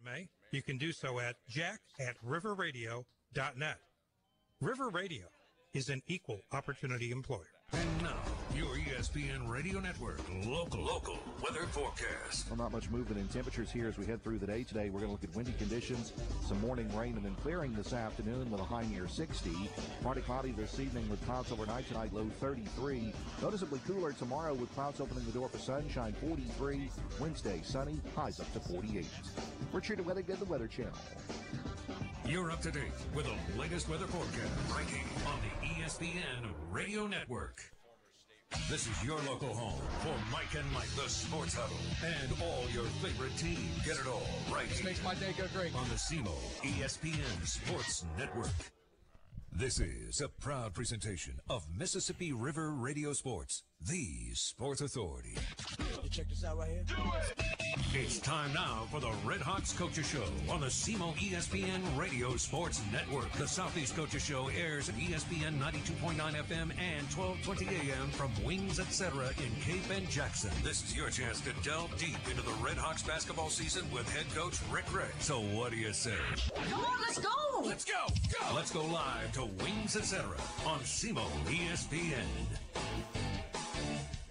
resume, you can do so at jack@riverradio.net. River Radio is an equal opportunity employer. And now, your ESPN Radio Network local weather forecast. Well, not much movement in temperatures here as we head through the day today. We're going to look at windy conditions, some morning rain, and then clearing this afternoon with a high near 60. Partly cloudy this evening with clouds overnight tonight, low 33. Noticeably cooler tomorrow with clouds opening the door for sunshine, 43. Wednesday, sunny, highs up to 48. Richard Weathergood, the Weather Channel. You're up to date with the latest weather forecast right here on the ESPN Radio Network. This is your local home for Mike and Mike, the Sports Huddle, and all your favorite teams. Get it all right here. Makes my day go great. On the SEMO ESPN Sports Network. This is a proud presentation of Mississippi River Radio Sports, the sports authority. Check this out right here. It's time now for the Red Hawks Coaches Show on the SEMO ESPN Radio Sports Network. The Southeast Coaches Show airs at ESPN 92.9 FM and 1220 AM from Wings Etc. in Cape and Jackson. This is your chance to delve deep into the Red Hawks basketball season with head coach Rick Ray. So what do you say? Come on, let's go! Let's go! Go! Let's go live to Wings Etc. on SEMO ESPN.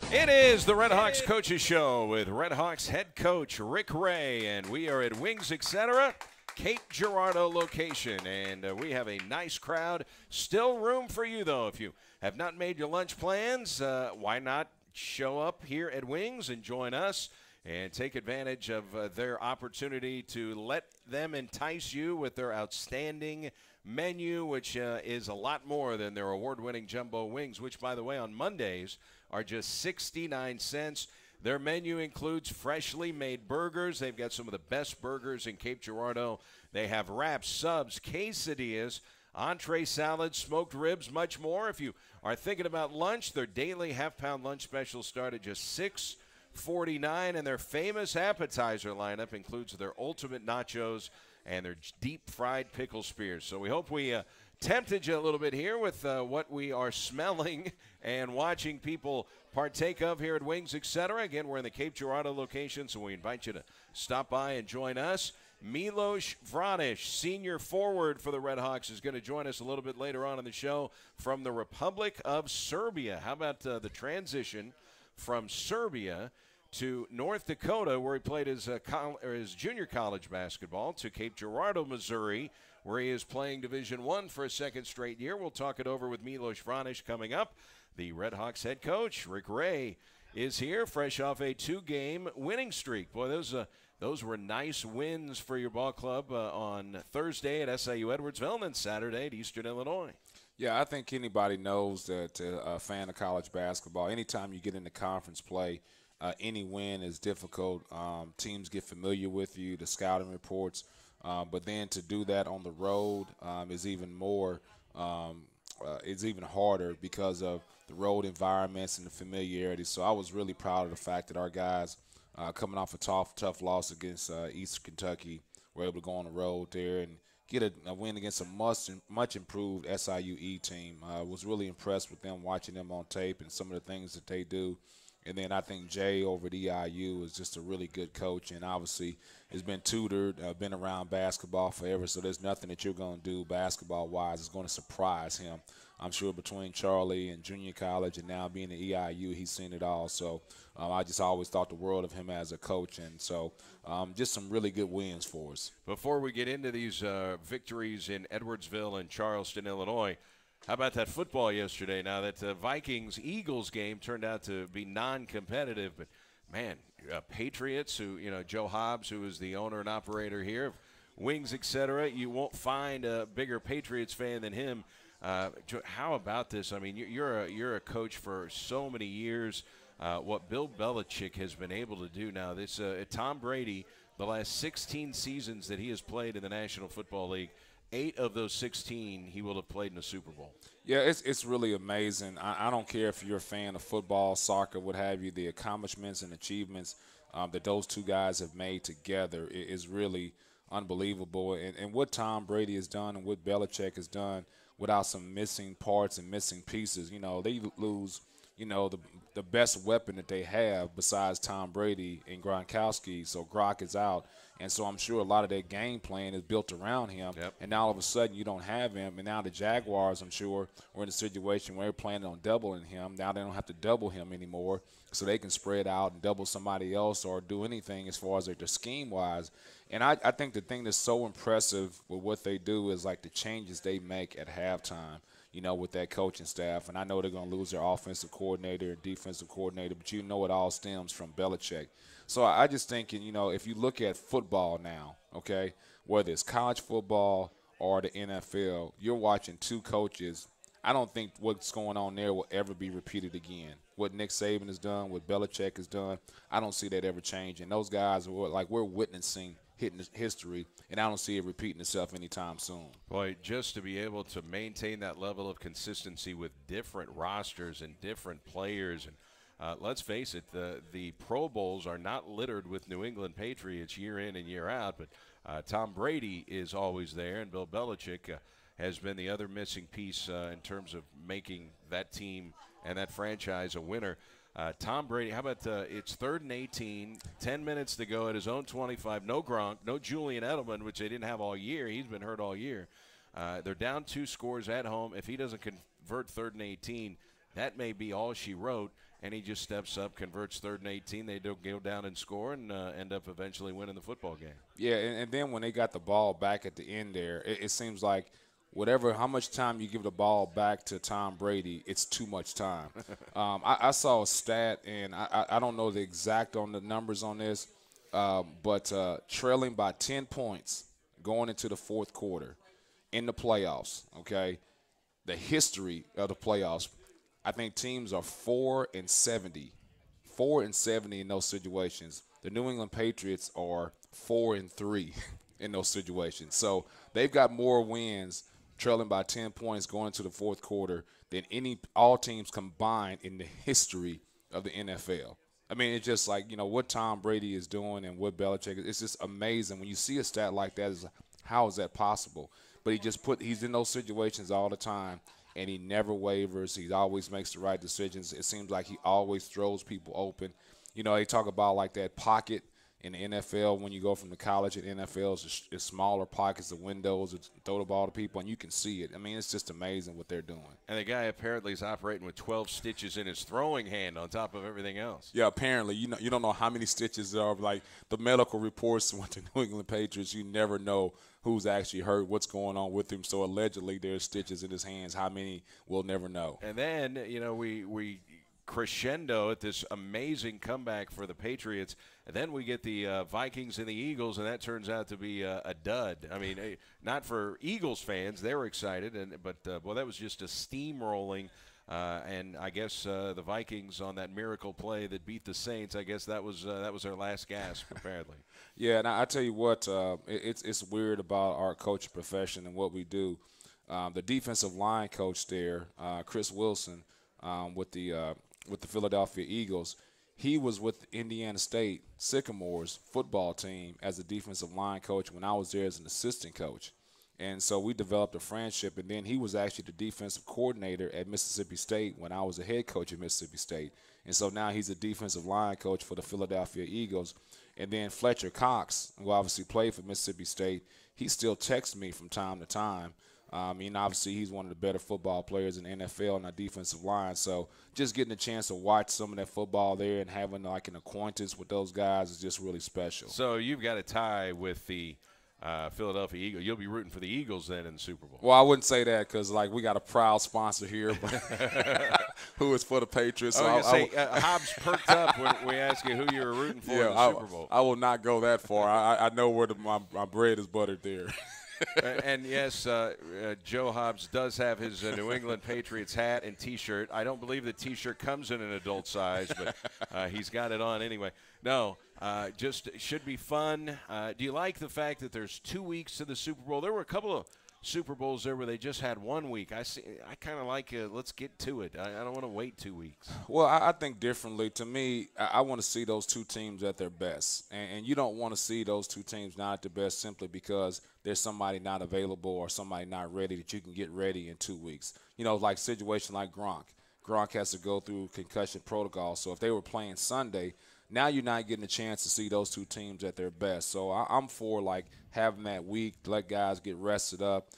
It is the Red Hawks Coaches Show with Red Hawks head coach Rick Ray, and we are at Wings Etc., Cape Girardeau location, and we have a nice crowd. Still room for you, though. If you have not made your lunch plans, why not show up here at Wings and join us and take advantage of their opportunity to let them entice you with their outstanding menu, which is a lot more than their award-winning jumbo wings, which, by the way, on Mondays are just 69 cents. Their menu includes freshly made burgers. They've got some of the best burgers in Cape Girardeau. They have wraps, subs, quesadillas, entree salads, smoked ribs, much more. If you are thinking about lunch, their daily half-pound lunch specials start at just $6.49, and their famous appetizer lineup includes their ultimate nachos and their deep-fried pickle spears. So we hope we tempted you a little bit here with what we are smelling and watching people partake of here at Wings Etc. Again, we're in the Cape Girardeau location, so we invite you to stop by and join us. Milos Vranic, senior forward for the Red Hawks, is going to join us a little bit later on in the show from the Republic of Serbia. How about the transition from Serbia to North Dakota, where he played his junior college basketball, to Cape Girardeau, Missouri, where he is playing Division I for a second straight year. We'll talk it over with Milos Vranic coming up. The Red Hawks head coach, Rick Ray, is here, fresh off a 2-game winning streak. Boy, those were nice wins for your ball club on Thursday at SIU Edwardsville and then Saturday at Eastern Illinois. Yeah, I think anybody knows that a fan of college basketball, anytime you get into conference play, any win is difficult. Teams get familiar with you, the scouting reports. But then to do that on the road is even more it's even harder because of the road environments and the familiarity. So I was really proud of the fact that our guys, coming off a tough loss against Eastern Kentucky, were able to go on the road there and get a win against a much improved SIUE team. I was really impressed with them, watching them on tape and some of the things that they do. And then I think Jay over at EIU is just a really good coach, and obviously has been tutored, been around basketball forever, so there's nothing that you're going to do basketball-wise is going to surprise him. I'm sure between Charlie and junior college and now being at EIU, he's seen it all. So I just always thought the world of him as a coach, and so just some really good wins for us. Before we get into these victories in Edwardsville and Charleston, Illinois, how about that football yesterday? Now that Vikings-Eagles game turned out to be non-competitive, but, man, Patriots, who, Joe Hobbs, who is the owner and operator here of Wings, etc., you won't find a bigger Patriots fan than him. How about this? I mean, you're a coach for so many years. What Bill Belichick has been able to do now, this Tom Brady, the last 16 seasons that he has played in the National Football League, 8 of those 16 he will have played in the Super Bowl. Yeah, it's really amazing. I don't care if you're a fan of football, soccer, what have you, the accomplishments and achievements that those two guys have made together is really unbelievable. And what Tom Brady has done and what Belichick has done without some missing parts and missing pieces, they lose the best weapon that they have besides Tom Brady and Gronkowski. So Gronk is out. And so I'm sure a lot of their game plan is built around him. Yep. And now all of a sudden you don't have him. And now the Jaguars, I'm sure, are in a situation where they're planning on doubling him. Now they don't have to double him anymore, so they can spread out and double somebody else or do anything as far as their scheme-wise. And I think the thing that's so impressive with what they do is like the changes they make at halftime, with that coaching staff. And I know they're going to lose their offensive coordinator and defensive coordinator, but it all stems from Belichick. So I just think, if you look at football now, okay, whether it's college football or the NFL, you're watching two coaches. I don't think what's going on there will ever be repeated again. What Nick Saban has done, what Belichick has done, I don't see that ever changing. Those guys, we're witnessing hitting history, and I don't see it repeating itself anytime soon. Boy, just to be able to maintain that level of consistency with different rosters and different players, and let's face it, the Pro Bowls are not littered with New England Patriots year in and year out, but Tom Brady is always there, and Bill Belichick has been the other missing piece in terms of making that team and that franchise a winner. Tom Brady, how about it's 3rd and 18, 10 minutes to go at his own 25. No Gronk, no Julian Edelman, which they didn't have all year. He's been hurt all year. They're down 2 scores at home. If he doesn't convert 3rd and 18, that may be all she wrote, and he just steps up, converts 3rd and 18. They don't go down and score and end up eventually winning the football game. Yeah, and then when they got the ball back at the end there, it seems like how much time you give the ball back to Tom Brady, it's too much time. I saw a stat, and I don't know the exact on the numbers on this, but trailing by 10 points going into the 4th quarter in the playoffs, okay, the history of the playoffs, I think teams are 4-70. 4-70 in those situations. The New England Patriots are 4-3 in those situations. So they've got more wins trailing by 10 points going into the 4th quarter than all teams combined in the history of the NFL. I mean, it's just like, what Tom Brady is doing and what Belichick is. It's just amazing. When you see a stat like that, how is that possible? But he's in those situations all the time, and he never wavers. He always makes the right decisions. It seems like he always throws people open. They talk about like that pocket in the NFL. When you go from the college and NFL, it's smaller pockets of windows to throw the ball to people, and you can see it. I mean, it's just amazing what they're doing. And the guy apparently is operating with 12 stitches in his throwing hand on top of everything else. Yeah, apparently. You don't know how many stitches there are. Like the medical reports with the New England Patriots, you never know who's actually hurt, what's going on with him. So allegedly there's stitches in his hands. How many, we'll never know. And then, we crescendo at this amazing comeback for the Patriots. And then we get the Vikings and the Eagles, and that turns out to be a dud. I mean, not for Eagles fans. They were excited, but that was just a steamrolling. And I guess the Vikings on that miracle play that beat the Saints, I guess that was their last gasp, apparently. Yeah, and I tell you what, it's weird about our coaching profession and what we do. The defensive line coach there, Chris Wilson, with the Philadelphia Eagles, he was with Indiana State Sycamores football team as a defensive line coach when I was there as an assistant coach. And so we developed a friendship, and then he was actually the defensive coordinator at Mississippi State when I was a head coach at Mississippi State. And so now he's a defensive line coach for the Philadelphia Eagles. And then Fletcher Cox, who obviously played for Mississippi State, he still texts me from time to time. Obviously he's one of the better football players in the NFL on our defensive line. So just getting a chance to watch some of that football there and having like an acquaintance with those guys is just really special. So you've got a tie with the Philadelphia Eagles. You'll be rooting for the Eagles then in the Super Bowl. Well, I wouldn't say that because, we got a proud sponsor here who is for the Patriots. So Hobbs perked up when we asked you who you were rooting for in the Super Bowl. I will not go that far. I know where my bread is buttered there. And yes, Joe Hobbs does have his New England Patriots hat and T-shirt. I don't believe the T-shirt comes in an adult size, but he's got it on anyway. No, just should be fun. Do you like the fact that there's 2 weeks to the Super Bowl? There were a couple of Super Bowls there where they just had 1 week. I kind of like let's get to it. I don't want to wait 2 weeks. Well, I think differently. To me, I want to see those two teams at their best. And you don't want to see those two teams not at their best simply because there's somebody not available or somebody not ready that you can get ready in 2 weeks. Like situation like Gronk. Gronk has to go through concussion protocol. So if they were playing Sunday, now you're not getting a chance to see those two teams at their best. So I'm for, like, having that week to let guys get rested up,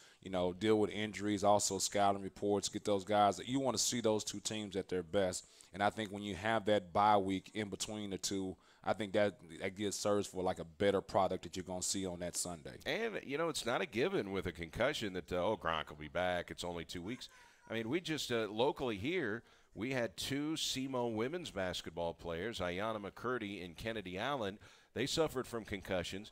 deal with injuries, also scouting reports, get those guys that you want to see those two teams at their best. And I think when you have that bye week in between the two, I think that serves for like a better product that you're going to see on that Sunday. And, it's not a given with a concussion that, Gronk will be back. It's only 2 weeks. I mean, we just locally here, we had two SEMO women's basketball players, Ayanna McCurdy and Kennedy Allen. They suffered from concussions.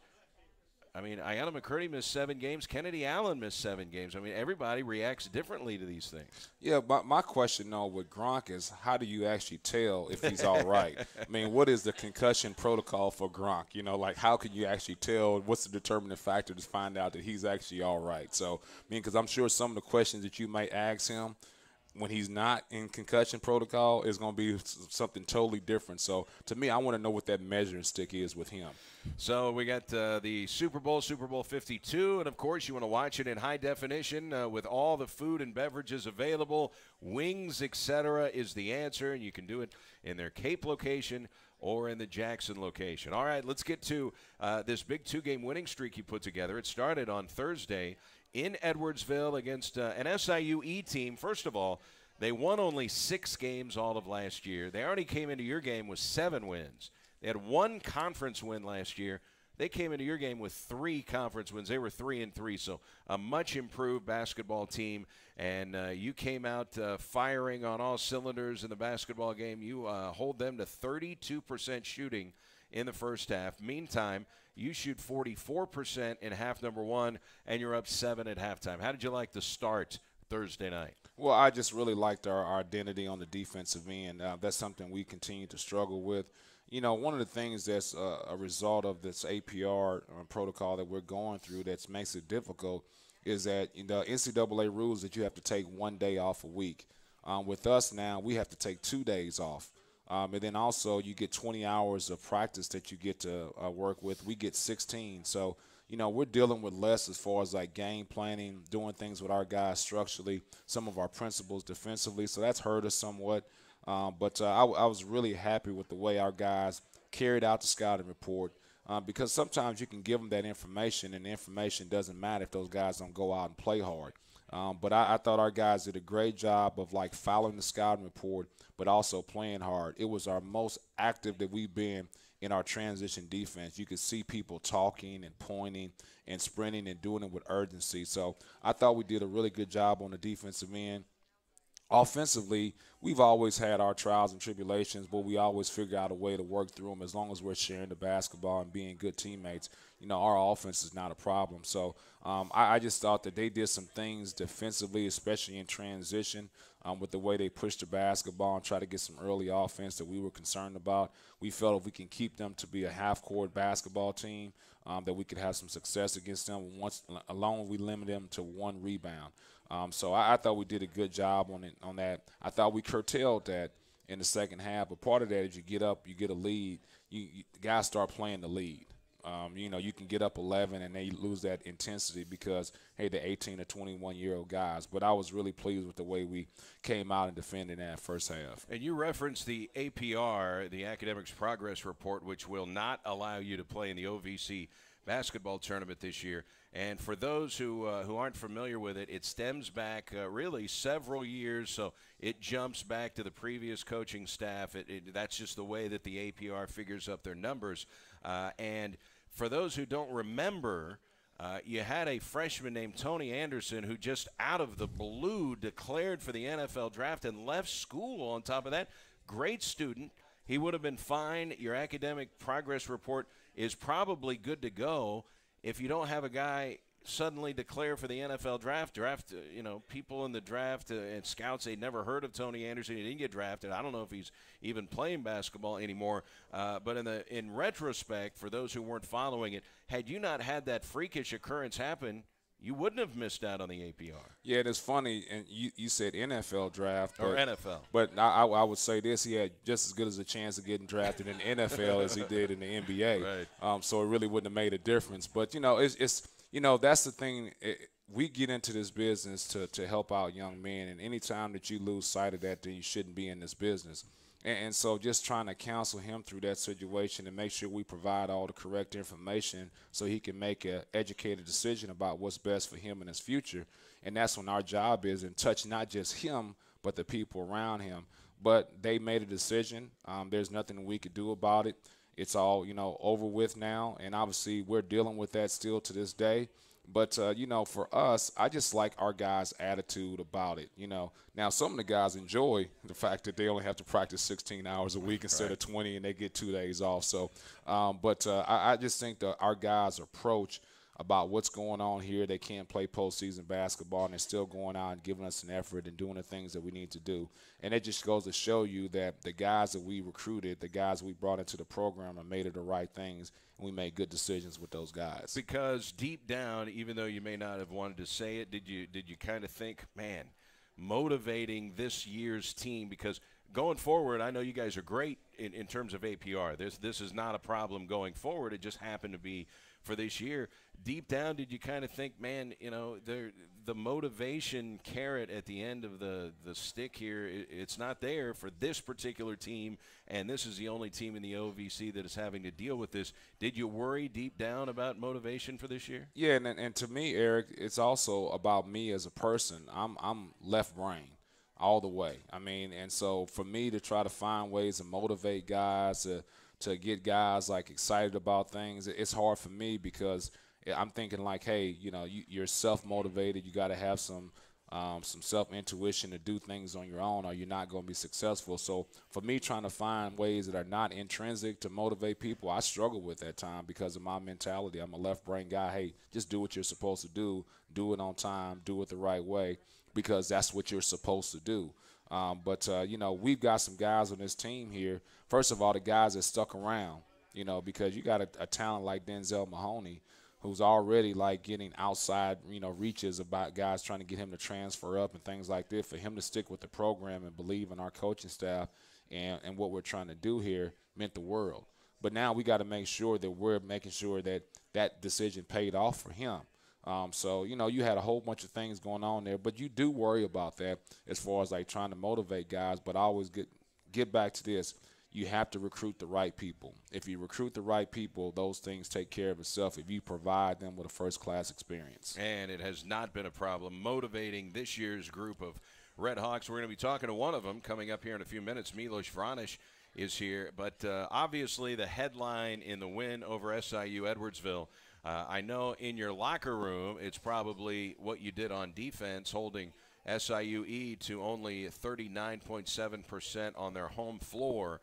I mean, Ayanna McCurdy missed 7 games. Kennedy Allen missed 7 games. I mean, everybody reacts differently to these things. Yeah, but my question, though, with Gronk is how do you actually tell if he's all right? I mean, what is the concussion protocol for Gronk? How can you actually tell? What's the determining factor to find out that he's actually all right? So, because I'm sure some of the questions that you may ask him when he's not in concussion protocol is going to be something totally different. So, to me, I want to know what that measuring stick is with him. So we got the Super Bowl 52, and, of course, you want to watch it in high definition with all the food and beverages available. Wings, etc. is the answer, and you can do it in their Cape location or in the Jackson location. All right, let's get to this big 2-game winning streak you put together. It started on Thursday in Edwardsville against an SIU team. First of all, they won only 6 games all of last year. They already came into your game with 7 wins. They had 1 conference win last year. They came into your game with 3 conference wins. They were 3-3, so a much improved basketball team. And you came out firing on all cylinders in the basketball game. You hold them to 32% shooting in the first half. Meantime, you shoot 44% in half number 1, and you're up 7 at halftime. How did you like the start Thursday night? Well, I just really liked our identity on the defensive end. That's something we continue to struggle with. One of the things that's a result of this APR protocol that we're going through that makes it difficult is that the NCAA rules that you have to take 1 day off a week. With us now, we have to take 2 days off. And then also you get 20 hours of practice that you get to work with. We get 16. So, we're dealing with less as far as like game planning, doing things with our guys structurally, some of our principles defensively. So that's hurt us somewhat. But I was really happy with the way our guys carried out the scouting report because sometimes you can give them that information, and the information doesn't matter if those guys don't go out and play hard. But I thought our guys did a great job of, like, following the scouting report but also playing hard. It was our most active that we've been in our transition defense. You could see people talking and pointing and sprinting and doing it with urgency. So I thought we did a really good job on the defensive end. Offensively, we've always had our trials and tribulations, but we always figure out a way to work through them as long as we're sharing the basketball and being good teammates. Our offense is not a problem. So I just thought that they did some things defensively, especially in transition, with the way they pushed the basketball and try to get some early offense that we were concerned about. We felt if we can keep them to be a half-court basketball team, that we could have some success against them alone as we limit them to 1 rebound. So I thought we did a good job on that. I thought we curtailed that in the second half. But part of that is you get up, you get a lead, the guys start playing the lead. You can get up 11 and they lose that intensity because, hey, they're 18 to 21-year-old guys. But I was really pleased with the way we came out and defended that first half. And you referenced the APR, the Academics Progress Report, which will not allow you to play in the OVC basketball tournament this year. And for those who aren't familiar with it, it stems back really several years, so it jumps back to the previous coaching staff. That's just the way that the APR figures up their numbers. And for those who don't remember, you had a freshman named Tony Anderson who just out of the blue declared for the NFL draft and left school on top of that. Great student. He would have been fine. Your academic progress report is probably good to go. If you don't have a guy suddenly declare for the NFL draft, people in the draft and scouts, they'd never heard of Tony Anderson. He didn't get drafted. I don't know if he's even playing basketball anymore. But in retrospect, for those who weren't following it, had you not had that freakish occurrence happen, you wouldn't have missed out on the APR. Yeah, it's funny, and you said NFL draft. Or NFL. But I would say this, he had just as good as a chance of getting drafted in the NFL as he did in the NBA. Right. So it really wouldn't have made a difference. But, it's that's the thing. we get into this business to help out young men, and any time that you lose sight of that, then you shouldn't be in this business. And so just trying to counsel him through that situation and make sure we provide all the correct information so he can make an educated decision about what's best for him in his future. And that's when our job is in touch not just him, but the people around him. But they made a decision. There's nothing we could do about it. It's all, over with now. And obviously we're dealing with that still to this day. But, for us, I just like our guys' attitude about it. Now some of the guys enjoy the fact that they only have to practice 16 hours a week instead of 20, and they get 2 days off. So, I just think that our guys' approach about what's going on here, they can't play postseason basketball, and they're still going out and giving us an effort and doing the things that we need to do. And it just goes to show you that the guys that we recruited, the guys we brought into the program, have made it the right things, and we made good decisions with those guys. Because deep down, even though you may not have wanted to say it, did you kind of think, man, motivating this year's team, because going forward, I know you guys are great in terms of APR. This is not a problem going forward. It just happened to be for this year. Deep down, did you kind of think, man, the motivation carrot at the end of the stick here, it's not there for this particular team, and this is the only team in the OVC that is having to deal with this. Did you worry deep down about motivation for this year? Yeah, and to me, Eric, it's also about me as a person. I'm left brain all the way. And so for me to try to find ways to motivate guys, to get guys excited about things, it's hard for me because I'm thinking hey, you're self-motivated. You got to have some self-intuition to do things on your own, or you're not going to be successful. So for me, trying to find ways that are not intrinsic to motivate people, I struggle with that time because of my mentality. I'm a left-brain guy. Hey, just do what you're supposed to do it on time, do it the right way, because that's what you're supposed to do. But we've got some guys on this team here. First of all, the guys that stuck around, because you got a talent like Denzel Mahoney, who's already getting outside, reaches about guys trying to get him to transfer up and things like this. For him to stick with the program and believe in our coaching staff and what we're trying to do here meant the world. But now we got to make sure that we're making sure that decision paid off for him. So, you had a whole bunch of things going on there, but you do worry about that as far as trying to motivate guys. But I always get back to this. You have to recruit the right people. If you recruit the right people, those things take care of itself if you provide them with a first-class experience. And it has not been a problem motivating this year's group of Red Hawks. We're going to be talking to one of them coming up here in a few minutes. Milos Vranic is here. But obviously the headline in the win over SIU Edwardsville, I know in your locker room it's probably what you did on defense, holding SIUE to only 39.7% on their home floor.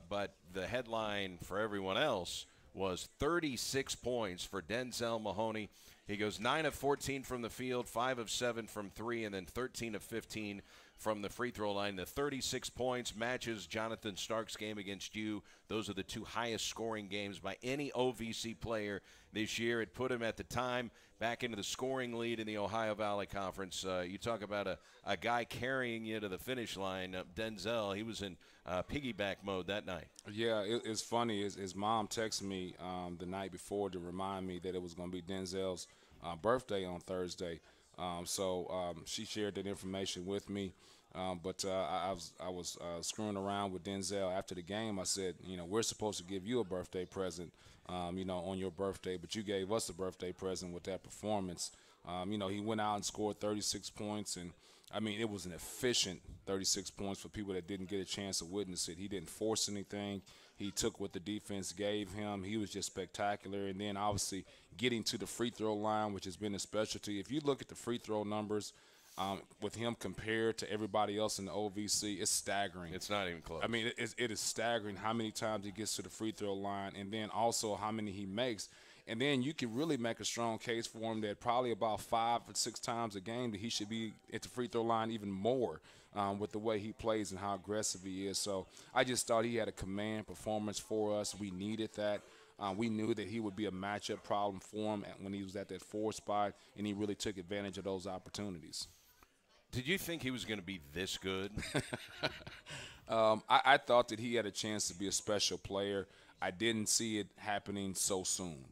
But the headline for everyone else was 36 points for Denzel Mahoney. He goes 9 of 14 from the field, 5 of 7 from 3, and then 13 of 15 from the free throw line. The 36 points matches Jonathan Stark's game against you. Those are the two highest scoring games by any OVC player this year. It put him at the time back into the scoring lead in the Ohio Valley Conference. You talk about a guy carrying you to the finish line. Denzel, he was in piggyback mode that night. Yeah, it's funny. His mom texted me the night before to remind me that it was going to be Denzel's birthday on Thursday. So she shared that information with me. But I was screwing around with Denzel after the game. I said, we're supposed to give you a birthday present, on your birthday, but you gave us a birthday present with that performance. He went out and scored 36 points, and it was an efficient 36 points for people that didn't get a chance to witness it. He didn't force anything. He took what the defense gave him. He was just spectacular. And then, obviously, getting to the free throw line, which has been his specialty. If you look at the free throw numbers with him compared to everybody else in the OVC, it's staggering. It's not even close. It is staggering how many times he gets to the free throw line and then also how many he makes. And then you can really make a strong case for him that probably about 5 or 6 times a game that he should be at the free throw line even more with the way he plays and how aggressive he is. So I just thought he had a command performance for us. We needed that. We knew that he would be a matchup problem for him when he was at that 4 spot, and he really took advantage of those opportunities. Did you think he was going to be this good? I thought that he had a chance to be a special player. I didn't see it happening so soon.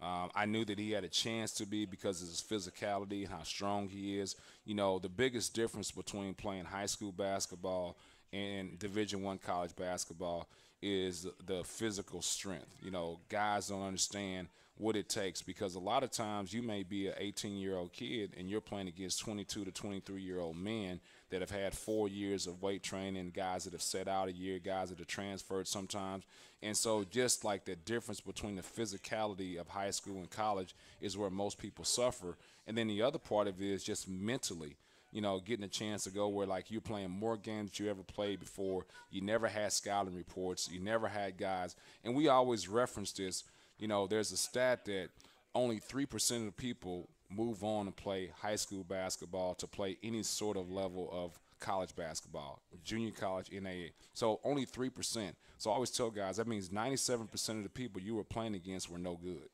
I knew that he had a chance to be because of his physicality and how strong he is. You know, the biggest difference between playing high school basketball and Division I college basketball is the physical strength. You know, guys don't understand what it takes because a lot of times you may be an 18-year-old kid and you're playing against 22 to 23-year-old men that have had 4 years of weight training, guys that have set out a year, guys that have transferred sometimes. And so just like the difference between the physicality of high school and college is where most people suffer. And then the other part of it is just mentally, you know, getting a chance to go where, like, you're playing more games than you ever played before. You never had scouting reports. You never had guys. And we always reference this. You know, there's a stat that only 3% of the people move on and play high school basketball to play any sort of level of college basketball, junior college, NAA. So only 3%. So I always tell guys that means 97% of the people you were playing against were no good.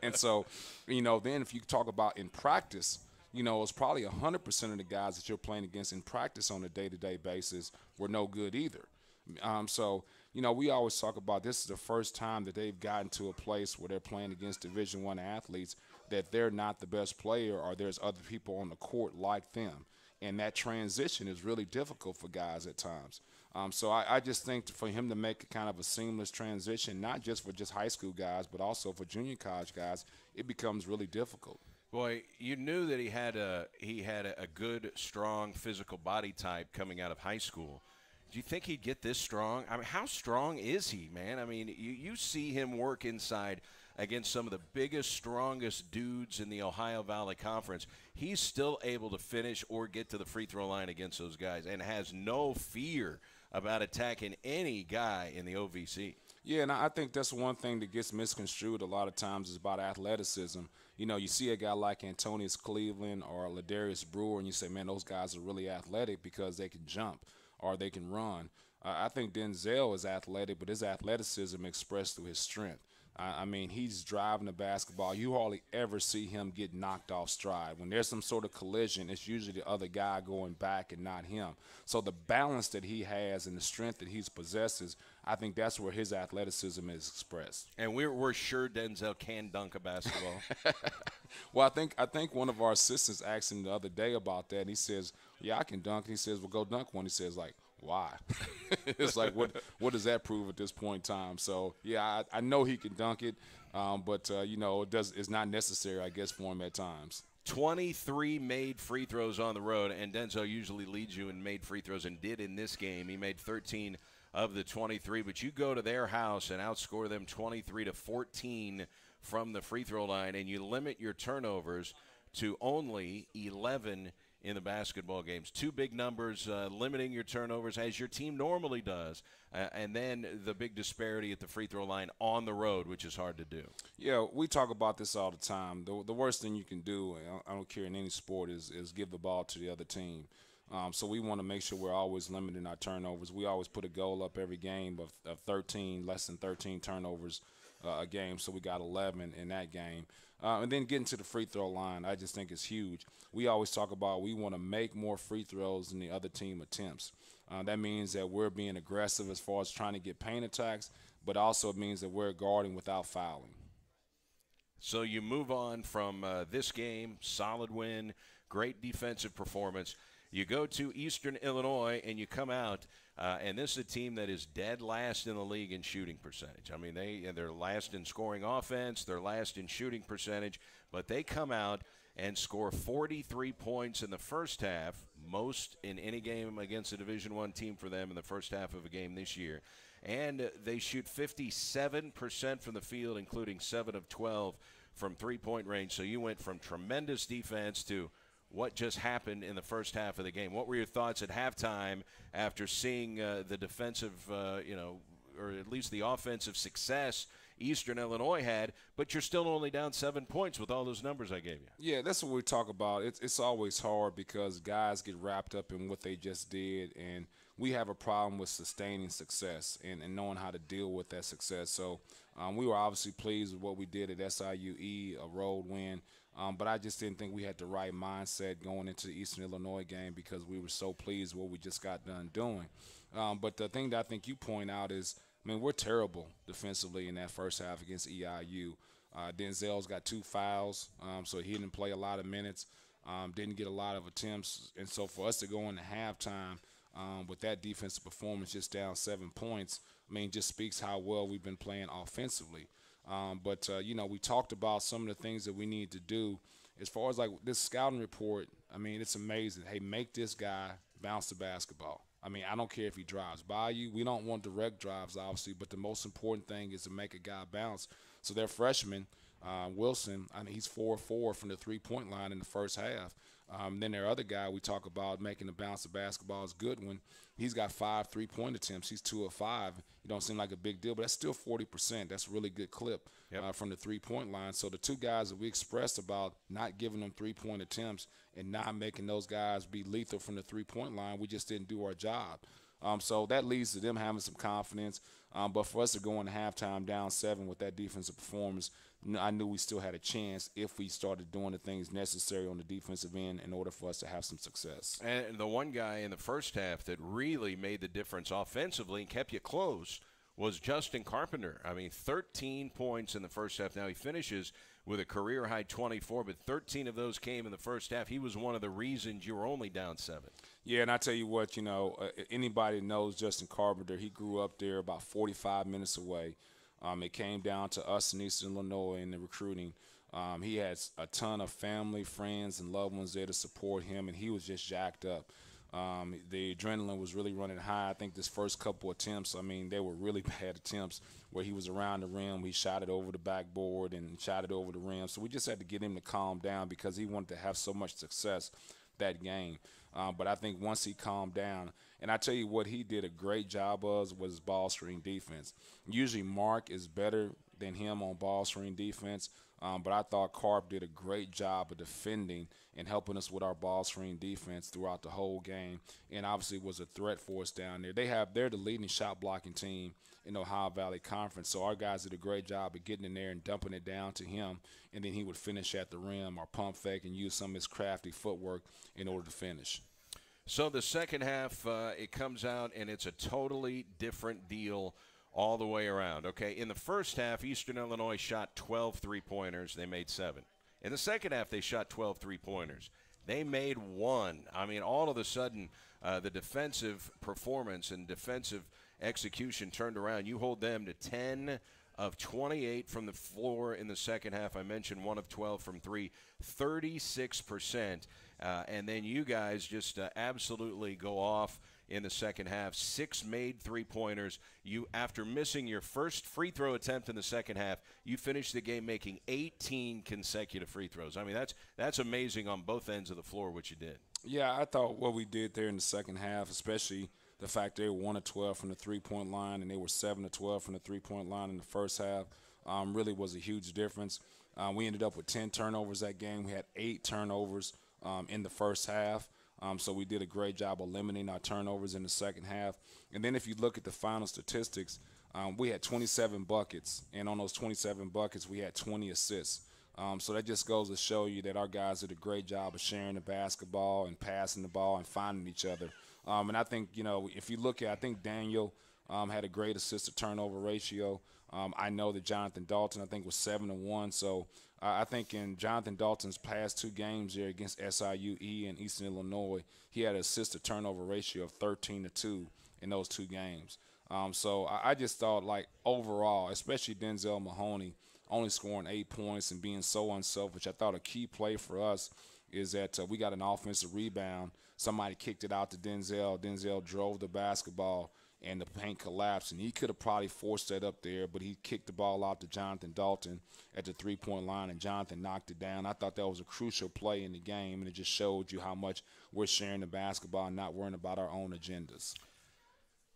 And so, you know, then if you talk about in practice, you know, it's probably 100% of the guys that you're playing against in practice on a day-to-day basis were no good either. So, you know, we always talk about this is the first time that they've gotten to a place where they're playing against Division I athletes that they're not the best player or there's other people on the court like them. And that transition is really difficult for guys at times. So I just think for him to make kind of a seamless transition, not just for just high school guys, but also for junior college guys, it becomes really difficult. Boy, you knew that he had a good, strong physical body type coming out of high school. Do you think he'd get this strong? I mean, how strong is he, man? I mean, you see him work inside against some of the biggest, strongest dudes in the Ohio Valley Conference. He's still able to finish or get to the free throw line against those guys and has no fear about attacking any guy in the OVC. Yeah, and I think that's one thing that gets misconstrued a lot of times is about athleticism. You know, you see a guy like Antonius Cleveland or Ladarius Brewer, and you say, man, those guys are really athletic because they can jump or they can run. I think Denzel is athletic, but his athleticism expressed through his strength. I mean, he's driving the basketball. You hardly ever see him get knocked off stride. When there's some sort of collision, it's usually the other guy going back and not him. So the balance that he has and the strength that he possesses, I think that's where his athleticism is expressed. And we're sure Denzel can dunk a basketball. Well, I think one of our assistants asked him the other day about that, and he says, yeah, I can dunk. And he says, well, go dunk one. He says, like, why? It's like, what does that prove at this point in time? So, yeah, I know he can dunk it, but, you know, it's not necessary, I guess, for him at times. 23 made free throws on the road, and Denzel usually leads you in made free throws and did in this game. He made 13 of the 23, but you go to their house and outscore them 23-14 from the free throw line, and you limit your turnovers to only 11 in the basketball games. Two big numbers, limiting your turnovers as your team normally does, and then the big disparity at the free throw line on the road, which is hard to do. Yeah, we talk about this all the time. The worst thing you can do, I don't care in any sport, is give the ball to the other team. So we want to make sure we're always limiting our turnovers. We always put a goal up every game of 13, less than 13 turnovers a game, so we got 11 in that game. And then getting to the free throw line, I just think is huge. We always talk about we want to make more free throws than the other team attempts. That means that we're being aggressive as far as trying to get paint attacks, but also it means that we're guarding without fouling. So you move on from this game, solid win, great defensive performance. You go to Eastern Illinois, and you come out, and this is a team that is dead last in the league in shooting percentage. I mean, they're last in scoring offense, they're last in shooting percentage, but they come out and score 43 points in the first half, most in any game against a Division I team for them in the first half of a game this year. And they shoot 57% from the field, including 7 of 12 from three-point range. So you went from tremendous defense to what just happened in the first half of the game. What were your thoughts at halftime after seeing the defensive, or at least the offensive success Eastern Illinois had, but you're still only down 7 points with all those numbers I gave you? Yeah, that's what we talk about. It's always hard because guys get wrapped up in what they just did, and we have a problem with sustaining success and knowing how to deal with that success. So we were obviously pleased with what we did at SIUE, a road win. But I just didn't think we had the right mindset going into the Eastern Illinois game because we were so pleased with what we just got done doing. But the thing that I think you point out is, I mean, we're terrible defensively in that first half against EIU. Denzel's got 2 fouls, so he didn't play a lot of minutes, didn't get a lot of attempts. And so for us to go into halftime with that defensive performance just down 7 points, I mean, just speaks how well we've been playing offensively. But we talked about some of the things that we need to do. As far as, like, this scouting report, I mean, it's amazing. Hey, make this guy bounce the basketball. I mean, I don't care if he drives by you. We don't want direct drives, obviously, but the most important thing is to make a guy bounce. So their freshman, Wilson, I mean, he's 4-4 from the three-point line in the first half. Then their other guy we talk about making the bounce of basketball is Goodwin. He's got 5 3-point attempts. He's 2 of 5. It don't seem like a big deal, but that's still 40%. That's a really good clip from the three-point line. So the 2 guys that we expressed about not giving them three-point attempts and not making those guys be lethal from the three-point line, we just didn't do our job. So that leads to them having some confidence. But for us to go into halftime down 7 with that defensive performance, I knew we still had a chance if we started doing the things necessary on the defensive end in order for us to have some success. And the one guy in the first half that really made the difference offensively and kept you close was Justin Carpenter. I mean, 13 points in the first half. Now he finishes with a career-high 24, but 13 of those came in the first half. He was one of the reasons you were only down 7. Yeah, and I tell you what, anybody knows Justin Carpenter. He grew up there about 45 minutes away. It came down to us in Eastern Illinois in the recruiting. He has a ton of family, friends, and loved ones there to support him, and he was just jacked up. The adrenaline was really running high. I think this first couple attempts, I mean, they were really bad attempts where he was around the rim. He shot it over the backboard and shot it over the rim. So we just had to get him to calm down because he wanted to have so much success that game. But I think once he calmed down, and I tell you what he did a great job of was his ball screen defense. Usually Mark is better than him on ball screen defense, but I thought Carp did a great job of defending and helping us with our ball screen defense throughout the whole game, and obviously was a threat for us down there. They're the leading shot blocking team in Ohio Valley Conference, so our guys did a great job of getting in there and dumping it down to him, and then he would finish at the rim or pump fake and use some of his crafty footwork in order to finish. So the second half, it comes out, and it's a totally different deal all the way around. Okay, in the first half, Eastern Illinois shot 12 three-pointers. They made 7. In the second half, they shot 12 three-pointers. They made 1. I mean, all of a sudden, the defensive performance and defensive execution turned around. You hold them to 10 of 28 from the floor in the second half. I mentioned 1 of 12 from 3, 36%. And then you guys just absolutely go off in the second half. 6 made three-pointers. You, after missing your first free throw attempt in the second half, you finished the game making 18 consecutive free throws. I mean, that's amazing on both ends of the floor what you did. Yeah, I thought what we did there in the second half, especially the fact they were 1 of 12 from the three-point line and they were 7 of 12 from the three-point line in the first half, really was a huge difference. We ended up with 10 turnovers that game. We had 8 turnovers in the first half. So we did a great job of limiting our turnovers in the second half. And then if you look at the final statistics, we had 27 buckets, and on those 27 buckets, we had 20 assists. So that just goes to show you that our guys did a great job of sharing the basketball and passing the ball and finding each other. And I think, if you look at, I think Daniel had a great assist-to-turnover ratio. I know that Jonathan Dalton, I think, was 7-1. So I think in Jonathan Dalton's past 2 games there against SIUE and Eastern Illinois, he had an assist-to-turnover ratio of 13-2 in those 2 games. So I just thought, like, overall, especially Denzel Mahoney, only scoring 8 points and being so unselfish, I thought a key play for us is that we got an offensive rebound. Somebody kicked it out to Denzel. Denzel drove the basketball, and the paint collapsed, and he could have probably forced that up there, but he kicked the ball out to Jonathan Dalton at the three-point line, and Jonathan knocked it down. I thought that was a crucial play in the game, and it just showed you how much we're sharing the basketball and not worrying about our own agendas.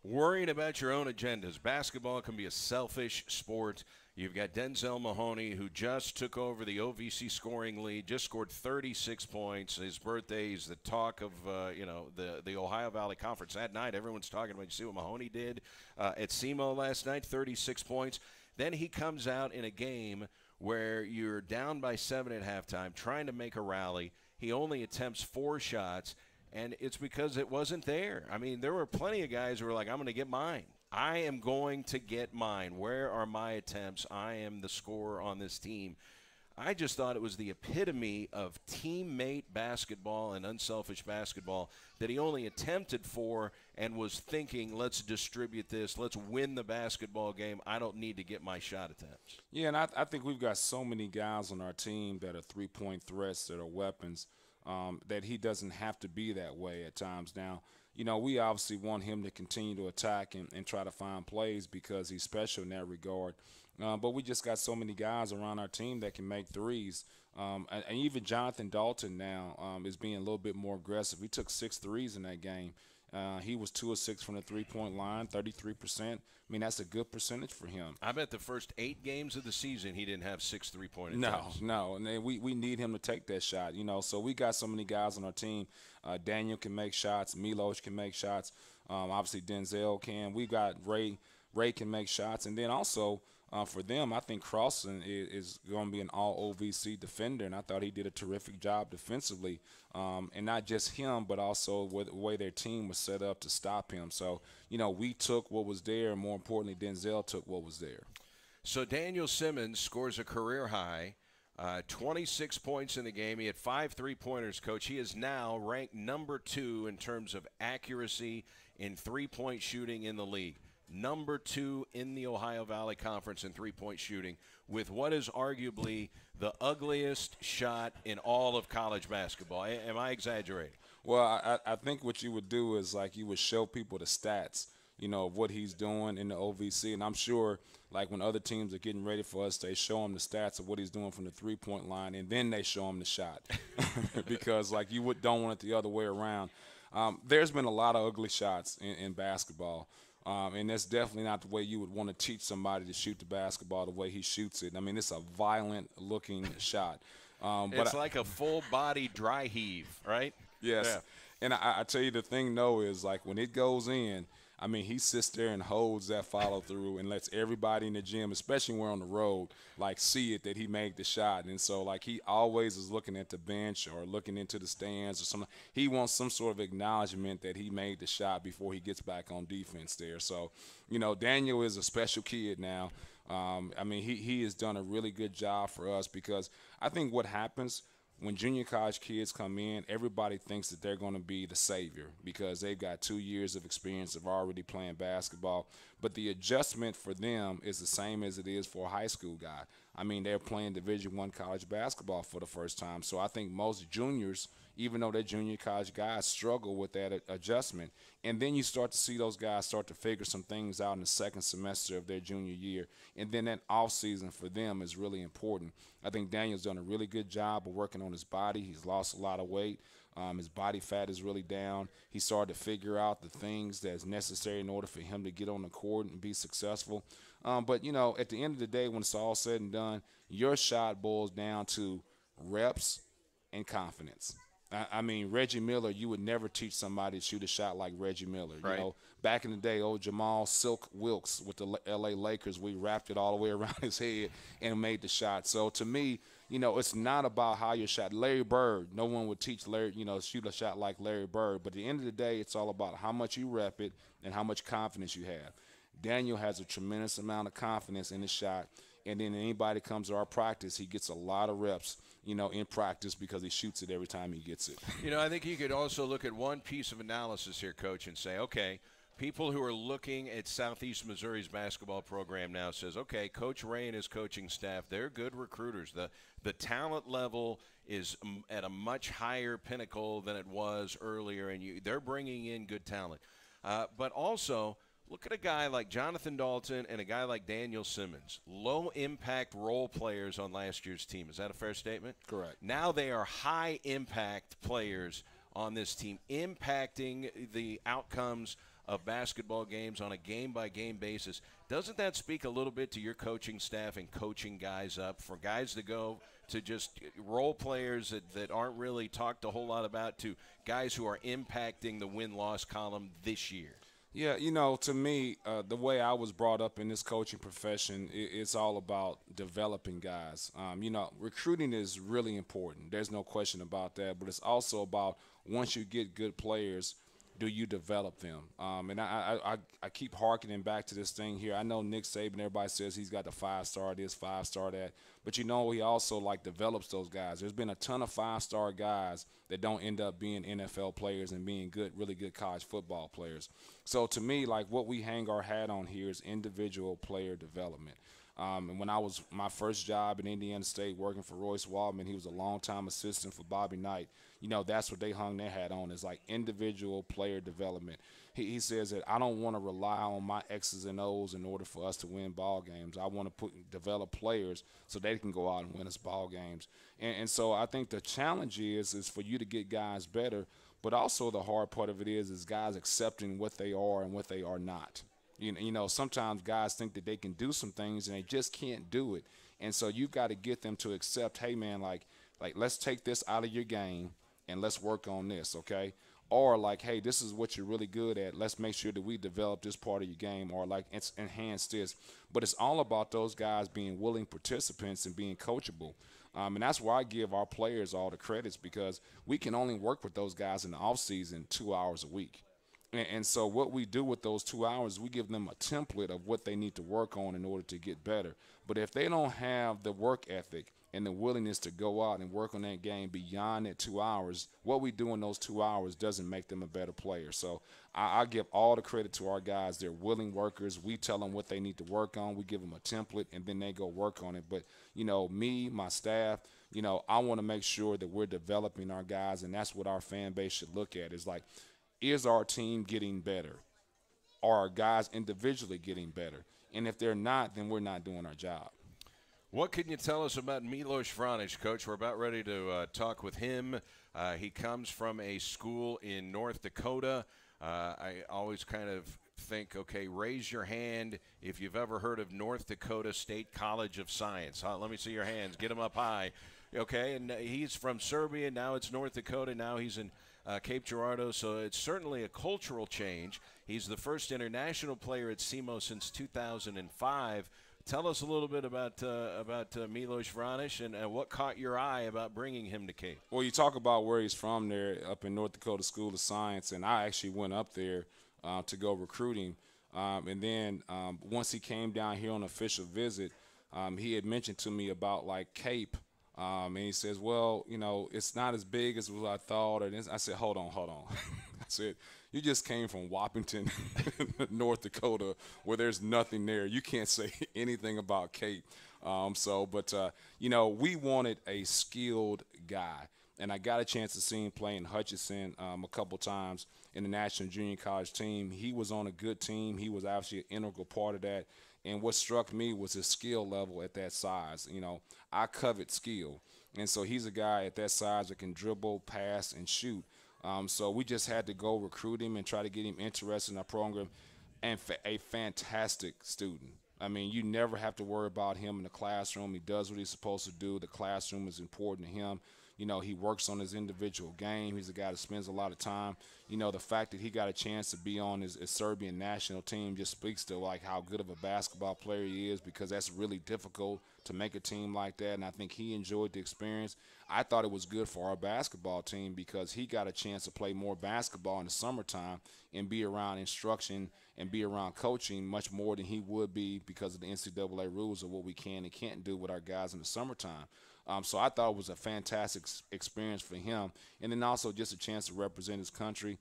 Worrying about your own agendas. Basketball can be a selfish sport. You've got Denzel Mahoney, who just took over the OVC scoring lead, just scored 36 points. His birthday is the talk of, the Ohio Valley Conference. That night, everyone's talking about, you see what Mahoney did at SEMO last night, 36 points. Then he comes out in a game where you're down by 7 at halftime, trying to make a rally. He only attempts 4 shots, and it's because it wasn't there. I mean, there were plenty of guys who were like, I'm going to get mine. I am going to get mine. Where are my attempts? I am the scorer on this team. I just thought it was the epitome of teammate basketball and unselfish basketball that he only attempted for and was thinking, let's distribute this, let's win the basketball game. I don't need to get my shot attempts. Yeah, and I think we've got so many guys on our team that are three-point threats, that are weapons, that he doesn't have to be that way at times. Now, we obviously want him to continue to attack and try to find plays because he's special in that regard. But we just got so many guys around our team that can make threes. And even Jonathan Dalton now is being a little bit more aggressive. He took 6 threes in that game. He was 2 of 6 from the three-point line, 33%. I mean, that's a good percentage for him. I bet the first 8 games of the season he didn't have 6 3-point attempts. attempts. No. And we need him to take that shot, So we got so many guys on our team. Daniel can make shots. Milos can make shots. Obviously, Denzel can. We got Ray. Ray can make shots. And then also – for them, I think Crossan is going to be an all-OVC defender, and I thought he did a terrific job defensively. And not just him, but also the way their team was set up to stop him. So, we took what was there, and more importantly, Denzel took what was there. So Daniel Simmons scores a career high, 26 points in the game. He had 5 3-pointers, Coach. He is now ranked number 2 in terms of accuracy in three-point shooting in the league. Number 2 in the Ohio Valley Conference in three-point shooting with what is arguably the ugliest shot in all of college basketball. Am I exaggerating? Well, I think what you would do is, you would show people the stats, of what he's doing in the OVC. And I'm sure, when other teams are getting ready for us, they show him the stats of what he's doing from the three-point line, and then they show him the shot. Because, you don't want it the other way around. There's been a lot of ugly shots in basketball. And that's definitely not the way you would want to teach somebody to shoot the basketball the way he shoots it. I mean, it's a violent-looking shot. It's like a full-body dry heave, right? Yes. Yeah. And I tell you, the thing, though, is, when it goes in, I mean, he sits there and holds that follow-through and lets everybody in the gym, especially when we're on the road, see it that he made the shot. And so, he always is looking at the bench or looking into the stands or something. He wants some sort of acknowledgement that he made the shot before he gets back on defense there. So, Daniel is a special kid now. I mean, he has done a really good job for us because I think what happens – when junior college kids come in, everybody thinks that they're going to be the savior because they've got 2 years of experience of already playing basketball. But the adjustment for them is the same as it is for a high school guy. I mean, they're playing Division I college basketball for the first time. So I think most juniors, even though they're junior college guys, struggle with that adjustment. And then you start to see those guys start to figure some things out in the second semester of their junior year. And then that off season for them is really important. I think Daniel's done a really good job of working on his body. He's lost a lot of weight. His body fat is really down. He started to figure out the things that's necessary in order for him to get on the court and be successful. But, at the end of the day, when it's all said and done, your shot boils down to reps and confidence. I mean, Reggie Miller, you would never teach somebody to shoot a shot like Reggie Miller. Right. Back in the day, old Jamal Silk Wilkes with the L.A. Lakers, we wrapped it all the way around his head and made the shot. So, to me, it's not about how you shot. Larry Bird, no one would teach Larry, shoot a shot like Larry Bird. But at the end of the day, it's all about how much you rep it and how much confidence you have. Daniel has a tremendous amount of confidence in his shot. And then anybody comes to our practice, he gets a lot of reps, in practice because he shoots it every time he gets it. I think you could also look at one piece of analysis here, Coach, and say, okay, people who are looking at Southeast Missouri's basketball program now says, okay, Coach Ray and his coaching staff, they're good recruiters. The talent level is at a much higher pinnacle than it was earlier, and they're bringing in good talent. But also, look at a guy like Jonathan Dalton and a guy like Daniel Simmons, low-impact role players on last year's team. Is that a fair statement? Correct. Now they are high-impact players on this team, impacting the outcomes of basketball games on a game-by-game basis. Doesn't that speak a little bit to your coaching staff and coaching guys up for guys to go to just role players that aren't really talked a whole lot about to guys who are impacting the win-loss column this year? Yeah, to me, the way I was brought up in this coaching profession, it's all about developing guys. Recruiting is really important. There's no question about that. But it's also about once you get good players, do you develop them? And I keep harkening back to this thing here. I know Nick Saban, everybody says he's got the 5-star this, 5-star that. But, he also, develops those guys. There's been a ton of 5-star guys that don't end up being NFL players and being really good college football players. So, to me, what we hang our hat on here is individual player development. And when I was my first job in Indiana State working for Royce Waldman, he was a longtime assistant for Bobby Knight. That's what they hung their hat on, is individual player development. He says that I don't want to rely on my X's and O's in order for us to win ball games. I want to develop players so they can go out and win us ball games. And so I think the challenge is for you to get guys better, but also the hard part of it is guys accepting what they are and what they are not. Sometimes guys think that they can do some things and they just can't do it. And so you've got to get them to accept, hey, man, let's take this out of your game and let's work on this, okay? Or hey, this is what you're really good at. Let's make sure that we develop this part of your game, or enhance this. But it's all about those guys being willing participants and being coachable. And that's why I give our players all the credits, because we can only work with those guys in the offseason 2 hours a week. And so what we do with those 2 hours, we give them a template of what they need to work on in order to get better. But if they don't have the work ethic and the willingness to go out and work on that game beyond that 2 hours, what we do in those 2 hours doesn't make them a better player. So I give all the credit to our guys. They're willing workers. We tell them what they need to work on. We give them a template, and then they go work on it. But, me, my staff, I want to make sure that we're developing our guys, and that's what our fan base should look at, is our team getting better? Are our guys individually getting better? And if they're not, then we're not doing our job. What can you tell us about Milos Vranic, Coach? We're about ready to talk with him. He comes from a school in North Dakota. I always kind of think, okay, raise your hand if you've ever heard of North Dakota State College of Science. Let me see your hands. Get them up high. Okay, and he's from Serbia. Now it's North Dakota. Now he's in Cape Girardeau, so it's certainly a cultural change. He's the first international player at SEMO since 2005. Tell us a little bit about Milos Vranic and what caught your eye about bringing him to Cape. Well, you talk about where he's from there, up in North Dakota School of Science, and I actually went up there to go recruit him. And then once he came down here on an official visit, he had mentioned to me about Cape. And he says, well, it's not as big as what I thought. And I said, hold on. I said, you just came from Wappington, North Dakota, where there's nothing there. You can't say anything about Cape. We wanted a skilled guy. And I got a chance to see him play in Hutchinson a couple times in the National Junior College team. He was on a good team. He was actually an integral part of that. And what struck me was his skill level at that size. I covet skill. And so he's a guy at that size that can dribble, pass, and shoot. So we just had to go recruit him and try to get him interested in our program. And a fantastic student. I mean, you never have to worry about him in the classroom. He does what he's supposed to do. The classroom is important to him. He works on his individual game. He's a guy that spends a lot of time. The fact that he got a chance to be on his Serbian national team just speaks to how good of a basketball player he is, because that's really difficult to make a team like that. And I think he enjoyed the experience. I thought it was good for our basketball team because he got a chance to play more basketball in the summertime and be around instruction and be around coaching much more than he would be because of the NCAA rules of what we can and can't do with our guys in the summertime. So I thought it was a fantastic experience for him, and then also just a chance to represent his country.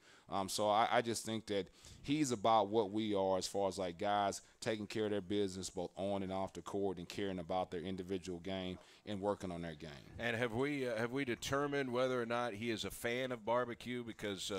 So I just think that he's about what we are as far as guys taking care of their business both on and off the court and caring about their individual game and working on their game. And have we determined whether or not he is a fan of barbecue? Because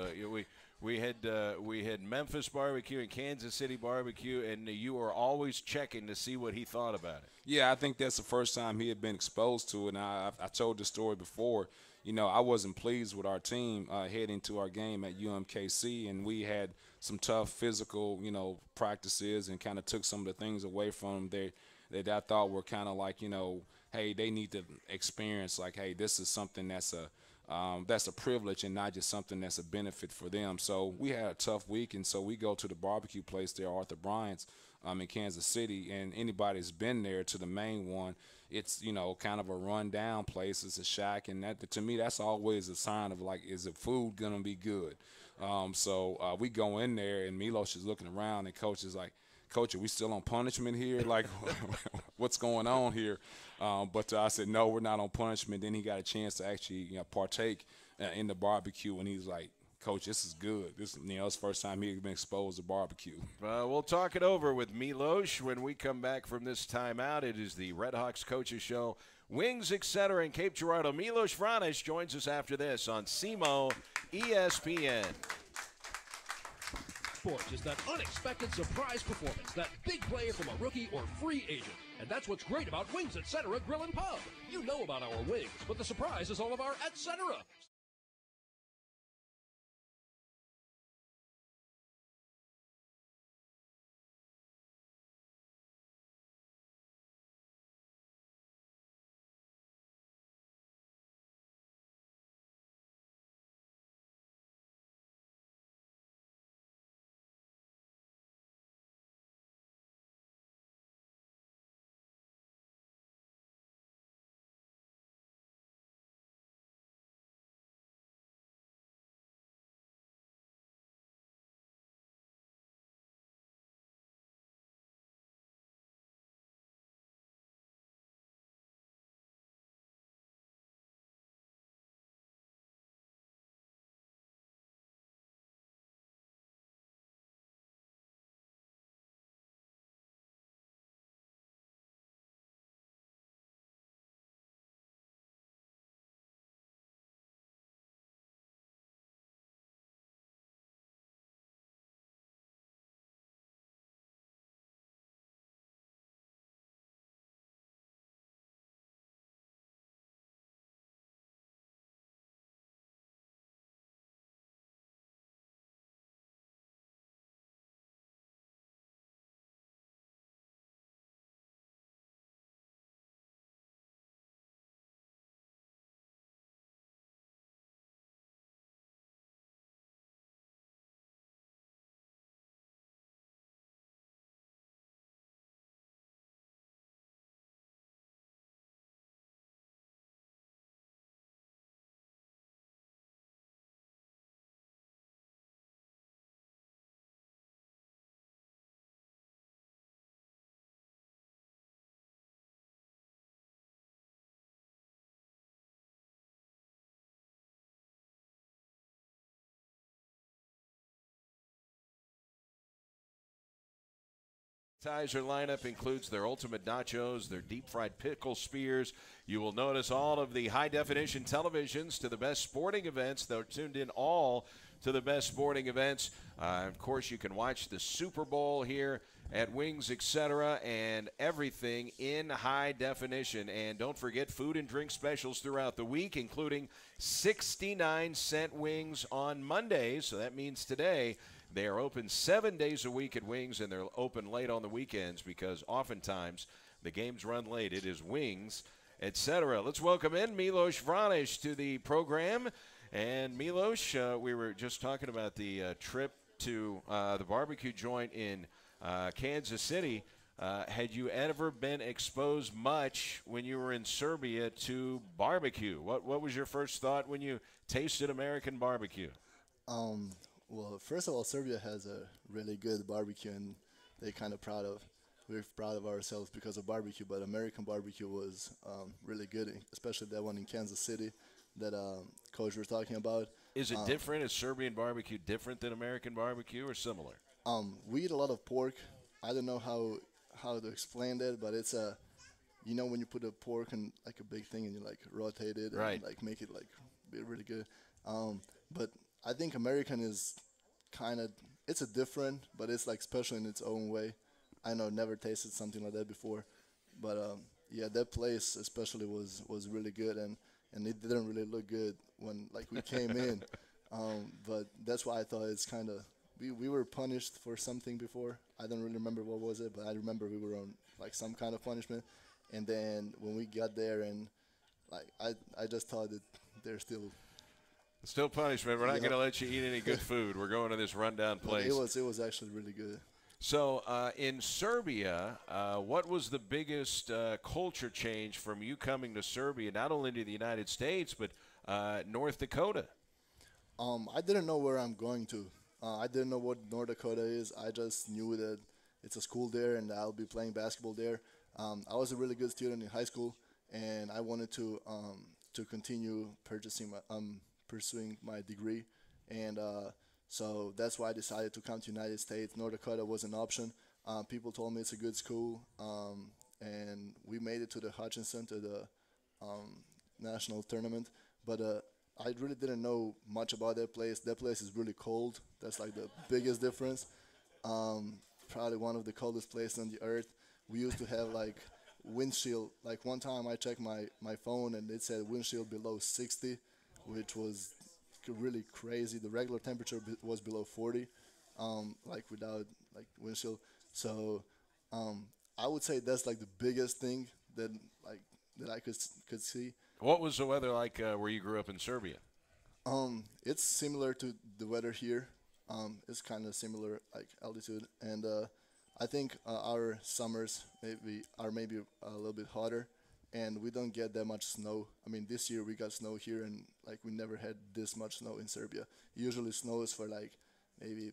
we had Memphis barbecue and Kansas City barbecue, and you were always checking to see what he thought about it. Yeah, I think that's the first time he had been exposed to it. And I told the story before. I wasn't pleased with our team heading to our game at UMKC, and we had some tough physical, practices and kind of took some of the things away from them that I thought were kind of hey, they need to experience hey, this is something that's a privilege and not just something that's a benefit for them. So we had a tough week, and so we go to the barbecue place there, Arthur Bryant's, in Kansas City, and anybody that's been there to the main one, it's, kind of a run-down place. It's a shack, and that, to me, that's always a sign of, is the food going to be good? So we go in there, and Milos is looking around, and Coach is like, Coach, are we still on punishment here? Like, what's going on here? But I said, no, we're not on punishment. Then he got a chance to actually partake in the barbecue, and he's like, Coach, this is good. This, it's the first time he's been exposed to barbecue. We'll talk it over with Milos when we come back from this timeout. It is the Red Hawks Coaches Show. Wings, etc. in Cape Girardeau. Milos Vranic joins us after this on SEMO ESPN. Sports is that unexpected surprise performance, that big play from a rookie or free agent. And that's what's great about Wings, etc. Grill and Pub. You know about our wings, but the surprise is all of our etc. Appetizer lineup includes their ultimate nachos, their deep-fried pickle spears. You will notice all of the high-definition televisions to the best sporting events. They're tuned in all to the best sporting events. Of course, you can watch the Super Bowl here at Wings, etc., and everything in high definition. And don't forget food and drink specials throughout the week, including 69-cent wings on Mondays. So that means today. They are open 7 days a week at Wings, and they're open late on the weekends because oftentimes the games run late. It is Wings, etc. Let's welcome in Milos Vranic to the program. And Milos, we were just talking about the trip to the barbecue joint in Kansas City. Had you ever been exposed much when you were in Serbia to barbecue? What was your first thought when you tasted American barbecue? Well, first of all, Serbia has a really good barbecue, and we're proud of ourselves because of barbecue. But American barbecue was really good, especially that one in Kansas City that Coach was talking about. Is it different? Is Serbian barbecue different than American barbecue or similar? We eat a lot of pork. I don't know how to explain that, but it's when you put a pork in like a big thing and you like rotate it and like make it like be really good. But I think American is it's a different, but it's like special in its own way. I know never tasted something like that before, but yeah, that place especially was really good, and it didn't really look good when like we came in, but that's why I thought it's we were punished for something before. I don't really remember what was it, but I remember we were on like some kind of punishment, and then when we got there and like I just thought that they're Still punishment. We're not going to let you eat any good food. We're going to this rundown place. It was actually really good. So in Serbia, what was the biggest culture change from you coming to Serbia, not only to the United States, but North Dakota? I didn't know where I'm going to. I didn't know what North Dakota is. I just knew that it's a school there and I'll be playing basketball there. I was a really good student in high school, and I wanted to continue pursuing my degree, and so that's why I decided to come to United States. North Dakota was an option. People told me it's a good school, and we made it to the Hutchinson, to the national tournament, but I really didn't know much about that place. That place is really cold. That's like the biggest difference. Probably one of the coldest places on the earth. We used to have like windshield. Like one time I checked my phone and it said windshield below 60, which was really crazy. The regular temperature was below 40, like without like windshield. So I would say that's like the biggest thing that I could see. What was the weather like where you grew up in Serbia? It's similar to the weather here. It's kind of similar, like altitude, and I think our summers are maybe a little bit hotter, and we don't get that much snow. I mean, this year we got snow here, and like we never had this much snow in Serbia. It usually snows for like maybe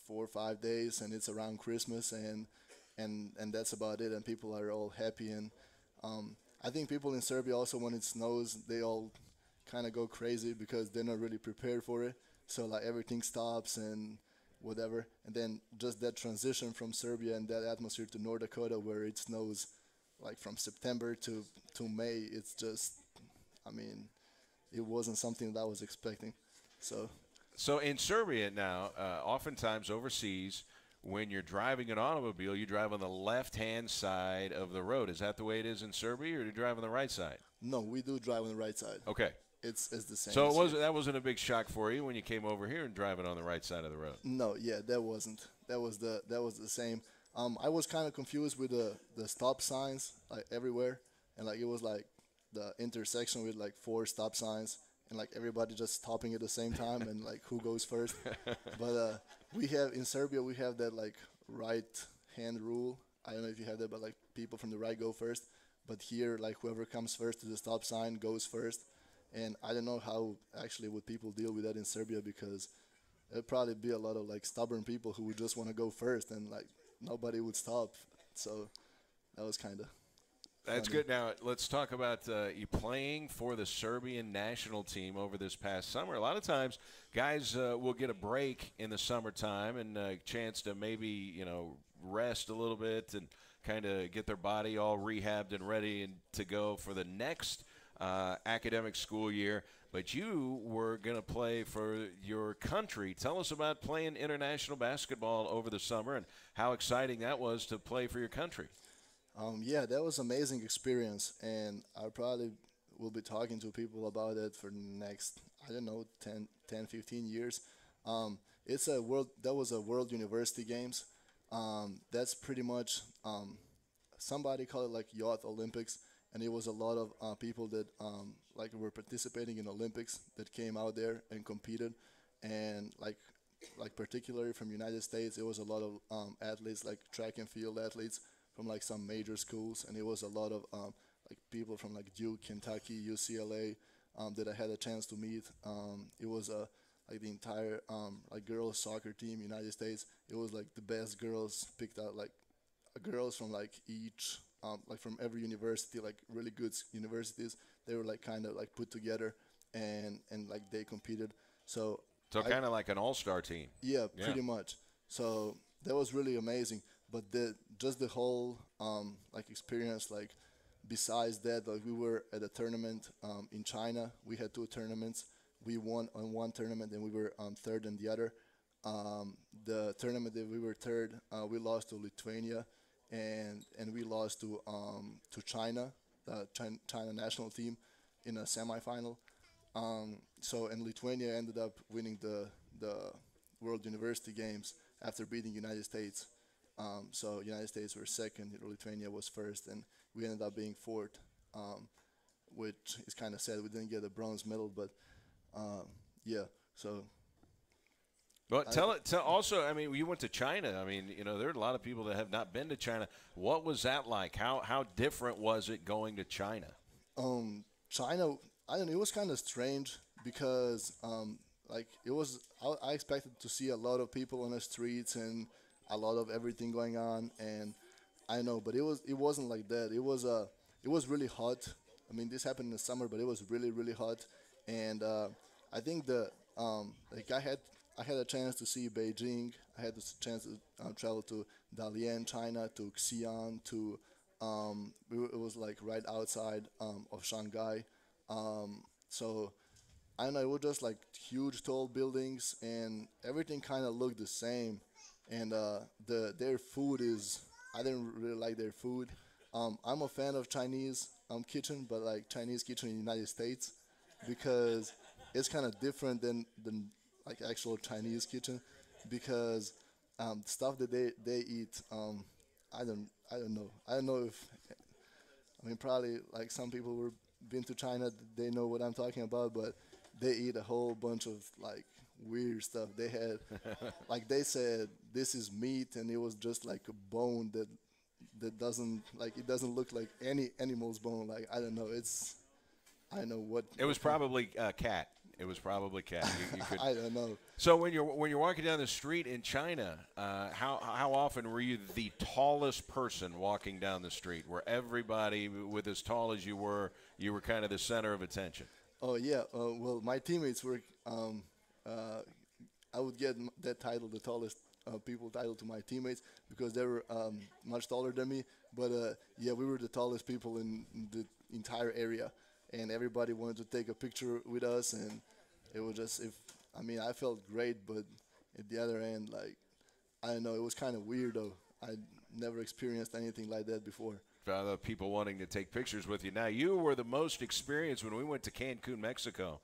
4 or 5 days, and it's around Christmas, and that's about it. And people are all happy, and I think people in Serbia also, when it snows, they all kind of go crazy because they're not really prepared for it. So like everything stops and whatever. And then just that transition from Serbia and that atmosphere to North Dakota, where it snows like from September to May, it's just, I mean, it wasn't something that I was expecting. So in Serbia now, oftentimes overseas, when you're driving an automobile, you drive on the left-hand side of the road. Is that the way it is in Serbia, or do you drive on the right side? No, we do drive on the right side. Okay. It's the same. So that wasn't a big shock for you when you came over here and driving on the right side of the road? No, yeah, that wasn't. That was the same. I was kind of confused with the stop signs like everywhere, and like it was like the intersection with like 4 stop signs, and like everybody just stopping at the same time, and like who goes first. But we have in Serbia, we have that like right hand rule. I don't know if you have that, but like people from the right go first. But here, like whoever comes first to the stop sign goes first. And I don't know how actually would people deal with that in Serbia, because there'd probably be a lot of like stubborn people who would just want to go first, and like nobody would stop. So that was kind of That's good. Now let's talk about you playing for the Serbian national team over this past summer. A lot of times guys will get a break in the summertime and a chance to maybe rest a little bit and kind of get their body all rehabbed and ready and to go for the next academic school year, but you were going to play for your country. Tell us about playing international basketball over the summer and how exciting that was to play for your country. Yeah, that was an amazing experience, and I probably will be talking to people about it for the next, 10, 15 years. That was a World University Games. That's pretty much, somebody call it like Youth Olympics. And it was a lot of people that were participating in Olympics that came out there and competed, and like particularly from United States, it was a lot of athletes, like track and field athletes from like some major schools, and it was a lot of like people from like Duke, Kentucky, UCLA that I had a chance to meet. It was like the entire like girls soccer team, United States. It was like the best girls picked out, like girls from like each. Like from every university, like really good universities, they were like kind of like put together, and like they competed. So kind of like an all-star team. Yeah, pretty much. So that was really amazing. But the whole like experience, like besides that, like we were at a tournament in China. We had 2 tournaments. We won on one tournament, and we were third in the other. The tournament that we were third, we lost to Lithuania. And we lost to China, the China national team, in a semifinal. So Lithuania ended up winning the World University Games after beating United States. So United States were second, Lithuania was first, and we ended up being fourth, which is kind of sad. We didn't get a bronze medal, but yeah. So. But also, I mean, you went to China. I mean, there are a lot of people that have not been to China. What was that like? How different was it going to China? China, I don't know, it was kind of strange because like it was. I expected to see a lot of people on the streets and a lot of everything going on, and I know, but it wasn't like that. It was really hot. I mean, this happened in the summer, but it was really really hot, and I think like I had a chance to see Beijing. I had the chance to travel to Dalian, China, to Xi'an, to it was like right outside of Shanghai. So I don't know, it was just like huge tall buildings, and everything kind of looked the same. And their food is, I didn't really like their food. I'm a fan of Chinese kitchen, but like Chinese kitchen in the United States, because it's kind of different than like actual Chinese kitchen, because stuff that they eat, I don't know. I don't know if, I mean, probably like some people who been to China, they know what I'm talking about, but they eat a whole bunch of like weird stuff. They had, like they said, this is meat, and it was just like a bone that doesn't, like, it doesn't look like any animal's bone. Like, I don't know. I don't know what. It was probably cat. It was probably cat. You could, I don't know. So when you're walking down the street in China, how often were you the tallest person walking down the street, where everybody, with as tall as you were kind of the center of attention? Oh yeah. Well, my teammates were. I would get that title, the tallest people title, to my teammates, because they were much taller than me. But yeah, we were the tallest people in the entire area, and everybody wanted to take a picture with us, and it was just, I felt great, but at the other end, like, I don't know, it was kind of weird though. I never experienced anything like that before. People wanting to take pictures with you. Now, you were the most experienced when we went to Cancun, Mexico.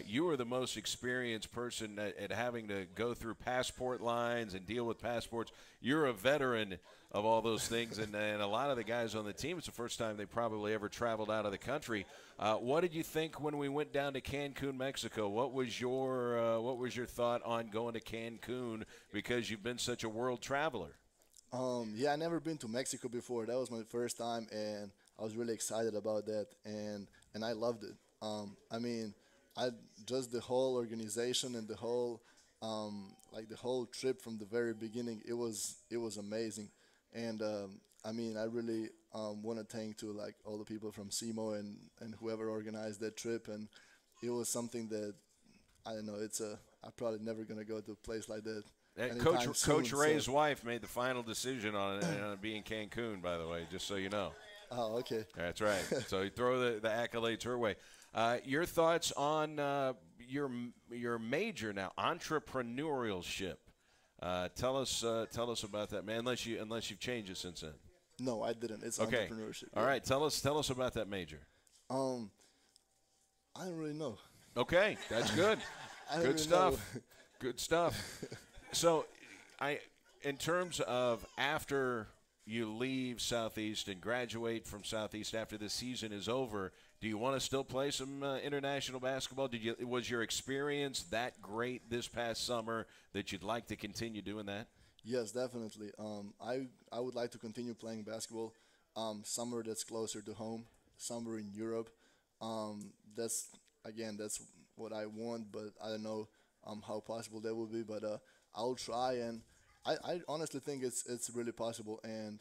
You were the most experienced person at having to go through passport lines and deal with passports. You're a veteran of all those things, and a lot of the guys on the team, it's the first time they probably ever traveled out of the country. What did you think when we went down to Cancun, Mexico? What was your thought on going to Cancun, because you've been such a world traveler? Yeah, I never been to Mexico before. That was my first time, and I was really excited about that, and I loved it. Just the whole organization and the whole the whole trip from the very beginning, it was amazing. And I really want to thank to like all the people from SEMO and whoever organized that trip. And it was something that, I don't know, I'm probably never gonna go to a place like that. Coach Ray's wife made the final decision on it being Cancun, by the way, just so you know. Oh, okay. That's right. So you throw the accolades her way. Your thoughts on your major now, entrepreneurship. Tell us about that, man. Unless you've changed it since then. No, I didn't. It's okay. Entrepreneurship. All right. Tell us about that major. I don't really know. Okay, that's good. Good stuff. Good stuff. So, in terms of after you leave Southeast and graduate from Southeast after the season is over, do you want to still play some international basketball? Was your experience that great this past summer that you'd like to continue doing that? Yes, definitely. I would like to continue playing basketball somewhere that's closer to home, somewhere in Europe. That's what I want, but I don't know how possible that will be. But I'll try, and I honestly think it's really possible. And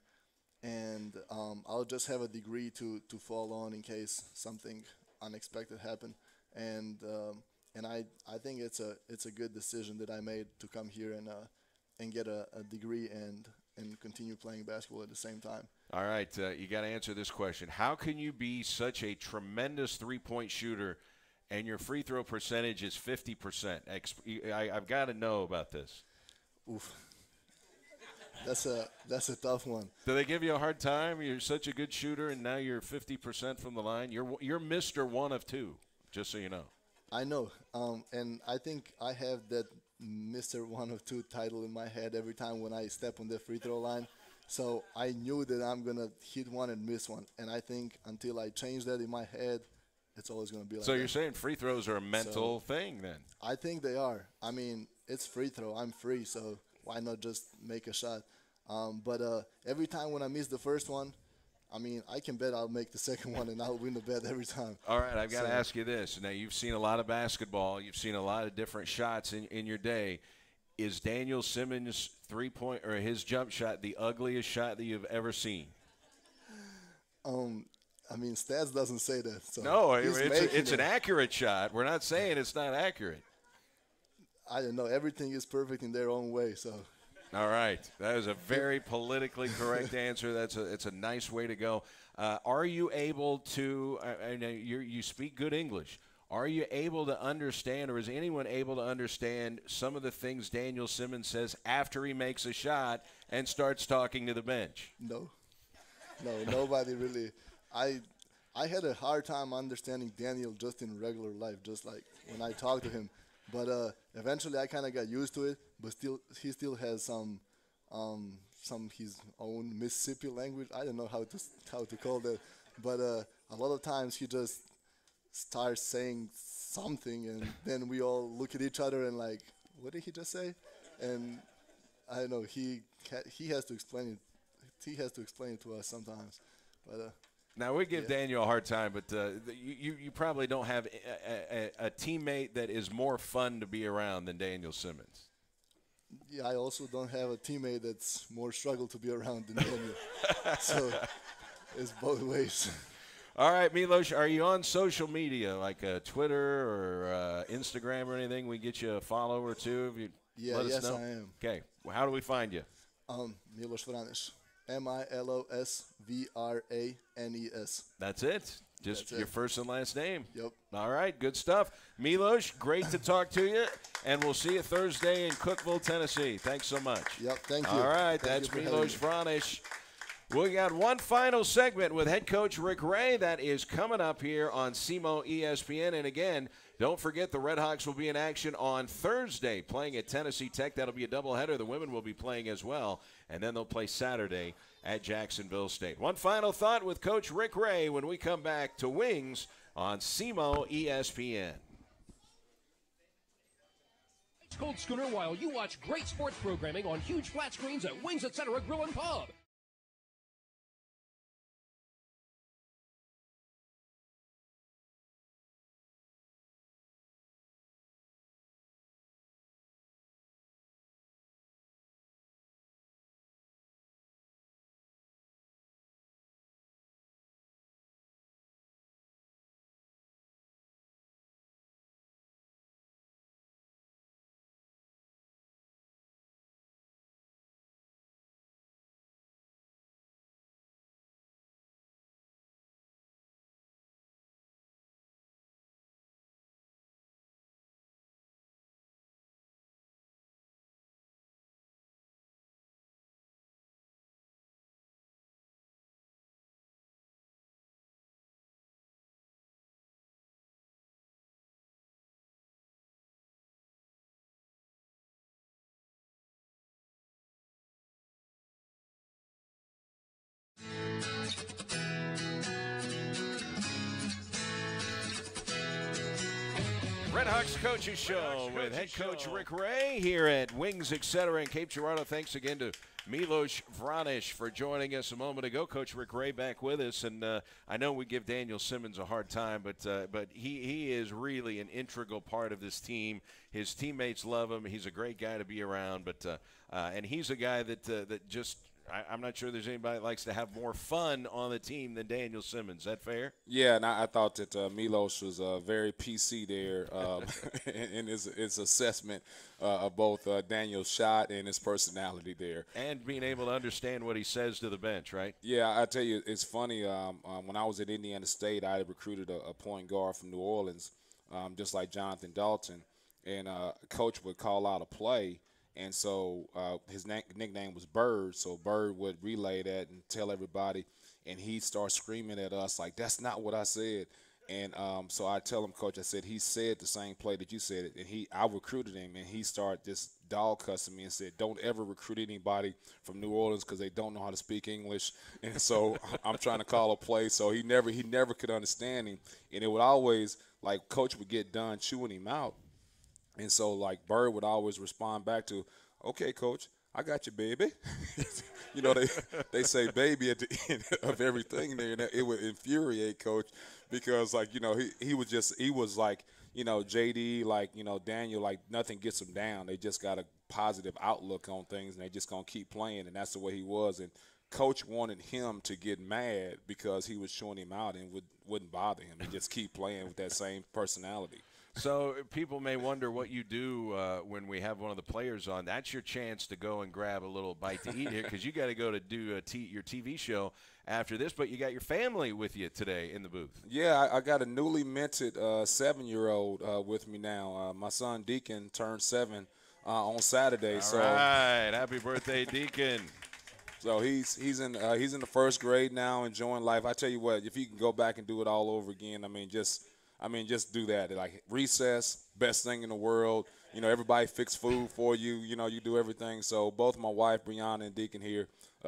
I'll just have a degree to fall on in case something unexpected happen. And I think it's a good decision that I made to come here and get a degree and continue playing basketball at the same time. All right, you got to answer this question. How can you be such a tremendous three-point shooter and your free throw percentage is 50%? I've got to know about this. Oof. That's a tough one. Do they give you a hard time? You're such a good shooter, and now you're 50% from the line. You're Mr. 1 of 2, just so you know. I know, and I think I have that Mr. 1 of 2 title in my head every time when I step on the free throw line. So I knew that I'm gonna hit one and miss one, and I think until I change that in my head, it's always gonna be like that. So you're saying free throws are a mental thing, then? I think they are. I mean, it's free throw. I'm free, so why not just make a shot? But every time when I miss the first one, I mean, I can bet I'll make the second one and I'll win the bet every time. All right, I've got to ask you this. Now, you've seen a lot of basketball. You've seen a lot of different shots in your day. Is Daniel Simmons' three-point or his jump shot the ugliest shot that you've ever seen? I mean, stats doesn't say that. So no, it's an accurate shot. We're not saying it's not accurate. I don't know. Everything is perfect in their own way. So. All right, that is a very politically correct answer. It's a nice way to go. Are you able to? You speak good English. Are you able to understand, or is anyone able to understand some of the things Daniel Simmons says after he makes a shot and starts talking to the bench? No, nobody really. I had a hard time understanding Daniel just in regular life, just like when I talked to him. But eventually I kind of got used to it. But he still has some his own Mississippi language. I don't know how to call that. But a lot of times he just starts saying something, and then we all look at each other and like, what did he just say? And I don't know. He has to explain it. He has to explain it to us sometimes. But now, we give Daniel a hard time, but you probably don't have a teammate that is more fun to be around than Daniel Simmons. Yeah, I also don't have a teammate that's more struggle to be around than Daniel. So it's both ways. All right, Milos, are you on social media, like Twitter or Instagram or anything? We get you a follow or two? If you let us know? I am. Okay. Well, how do we find you? Milos Vranes. MILOSVRANES. That's it. Just your first and last name. Yep. All right, good stuff. Milos, great to talk to you, and we'll see you Thursday in Cookeville, Tennessee. Thanks so much. Yep, thank you. All right, that's Milos Vranes. We got one final segment with head coach Rick Ray that is coming up here on SEMO ESPN. And again, don't forget the Red Hawks will be in action on Thursday playing at Tennessee Tech. That'll be a doubleheader. The women will be playing as well. And then they'll play Saturday at Jacksonville State. One final thought with Coach Rick Ray when we come back to Wings on SEMO ESPN. It's Cold Schooner while you watch great sports programming on huge flat screens at Wings Etc. Grill and Pub. Red Hawks Coaches Show with head coach Rick Ray here at Wings Etc. in Cape Girardeau. Thanks again to Milos Vranes for joining us a moment ago. Coach Rick Ray back with us, and I know we give Daniel Simmons a hard time, but he is really an integral part of this team. His teammates love him. He's a great guy to be around, and he's a guy that just – I'm not sure there's anybody that likes to have more fun on the team than Daniel Simmons. Is that fair? Yeah, and I thought that Milos was very PC there in his assessment of both Daniel's shot and his personality there. And being able to understand what he says to the bench, right? Yeah, I tell you, it's funny. When I was at Indiana State, I had recruited a point guard from New Orleans, just like Jonathan Dalton, and coach would call out a play. And so his nickname was Bird, so Bird would relay that and tell everybody, and he'd start screaming at us like, that's not what I said. And so I tell him, Coach, I said, he said the same play that you said it, and I recruited him, and he started just dog cussing me and said, don't ever recruit anybody from New Orleans because they don't know how to speak English. And so I'm trying to call a play, so he never could understand him. And it would always, like, Coach would get done chewing him out. And so, like, Bird would always respond back to, okay, Coach, I got you, baby. You know, they say baby at the end of everything there, and it would infuriate Coach because, like, you know, he was like, you know, JD, like, you know, Daniel, like, nothing gets them down. They just got a positive outlook on things, and they just going to keep playing, and that's the way he was. And Coach wanted him to get mad because he was showing him out and wouldn't bother him. He just keep playing with that same personality. So people may wonder what you do when we have one of the players on. That's your chance to go and grab a little bite to eat here because you got to go to do your TV show after this, but you got your family with you today in the booth. Yeah, I got a newly minted 7-year-old with me now. My son Deacon turned 7 on Saturday. All right, happy birthday, Deacon. So he's in the first grade now, enjoying life. I tell you what, if he can go back and do it all over again, just do that. Like recess, best thing in the world. You know, everybody fix food for you. You know, you do everything. So both my wife, Brianna, and Deacon here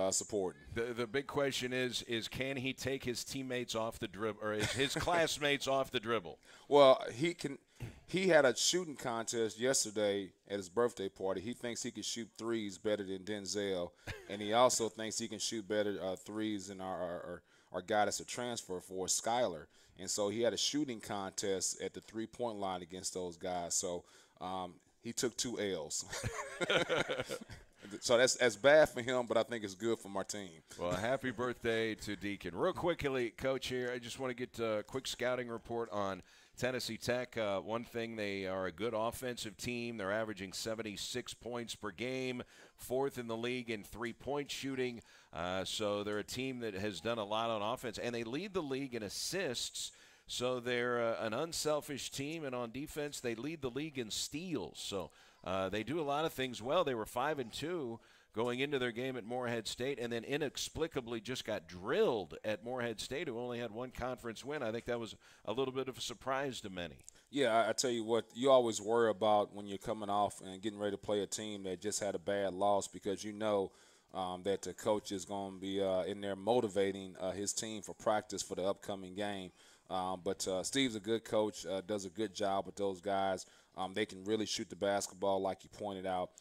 supporting. The big question is can he take his teammates off the dribble or his classmates off the dribble? Well, he can. He had a shooting contest yesterday at his birthday party. He thinks he can shoot threes better than Denzel, and he also thinks he can shoot better threes than our guy that's a transfer for Skyler. And so he had a shooting contest at the three-point line against those guys. So he took 2 L's. So that's bad for him, but I think it's good for my team. Well, happy birthday to Deacon. Real quickly, Coach, here, I just want to get a quick scouting report on Tennessee Tech. One thing, they are a good offensive team. They're averaging 76 points per game, 4th in the league in three-point shooting. So they're a team that has done a lot on offense, and they lead the league in assists. So they're an unselfish team, and on defense, they lead the league in steals. So they do a lot of things well. They were 5-2 going into their game at Morehead State, and then inexplicably just got drilled at Morehead State, who only had one conference win. I think that was a little bit of a surprise to many. Yeah, I tell you what, you always worry about when you're coming off and getting ready to play a team that just had a bad loss because you know that the coach is going to be in there motivating his team for practice for the upcoming game. But Steve's a good coach, does a good job with those guys. They can really shoot the basketball like you pointed out.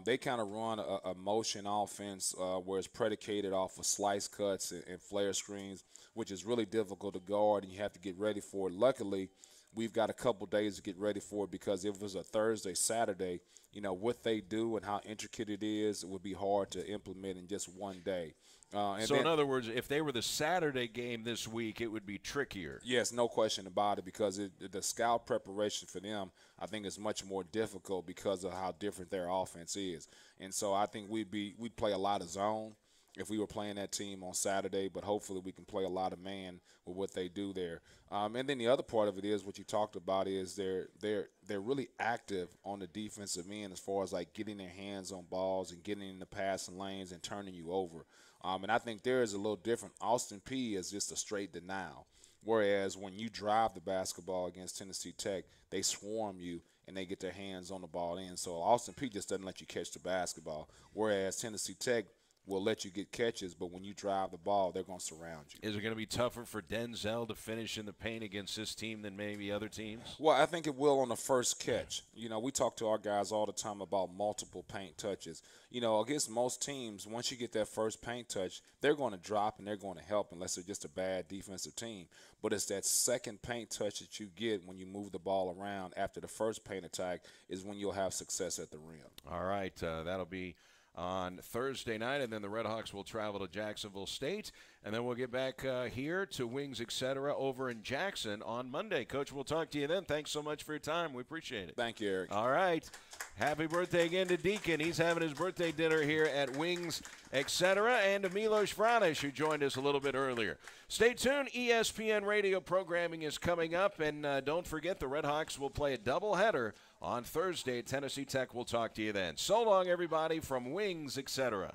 They kind of run a motion offense where it's predicated off of slice cuts and flare screens, which is really difficult to guard, and you have to get ready for it. Luckily, we've got a couple days to get ready for it because if it was a Thursday, Saturday, you know, what they do and how intricate it is, it would be hard to implement in just one day. So, in other words, if they were the Saturday game this week, it would be trickier. Yes, no question about it, because the scout preparation for them, I think, is much more difficult because of how different their offense is. And so I think we'd play a lot of zone if we were playing that team on Saturday, but hopefully we can play a lot of man with what they do there. And then the other part of it is what you talked about is they're really active on the defensive end as far as like getting their hands on balls and getting in the passing lanes and turning you over. And I think there is a little different. Austin Peay is just a straight denial, whereas when you drive the basketball against Tennessee Tech, they swarm you and they get their hands on the ball in. So Austin Peay just doesn't let you catch the basketball, whereas Tennessee Tech will let you get catches, but when you drive the ball, they're going to surround you. Is it going to be tougher for Denzel to finish in the paint against this team than maybe other teams? Well, I think it will on the first catch. You know, we talk to our guys all the time about multiple paint touches. You know, against most teams, once you get that first paint touch, they're going to drop and they're going to help unless they're just a bad defensive team. But it's that second paint touch that you get when you move the ball around after the first paint attack is when you'll have success at the rim. All right, that'll be on Thursday night, and then the Red Hawks will travel to Jacksonville State, and then we'll get back here to Wings, etc. over in Jackson on Monday. Coach, we'll talk to you then. Thanks so much for your time. We appreciate it. Thank you, Eric. All right. Happy birthday again to Deacon. He's having his birthday dinner here at Wings, etc., and to Milos Vranic, who joined us a little bit earlier. Stay tuned. ESPN radio programming is coming up, and don't forget the Red Hawks will play a doubleheader on Thursday. Tennessee Tech will talk to you then. So long, everybody, from Wings, etc.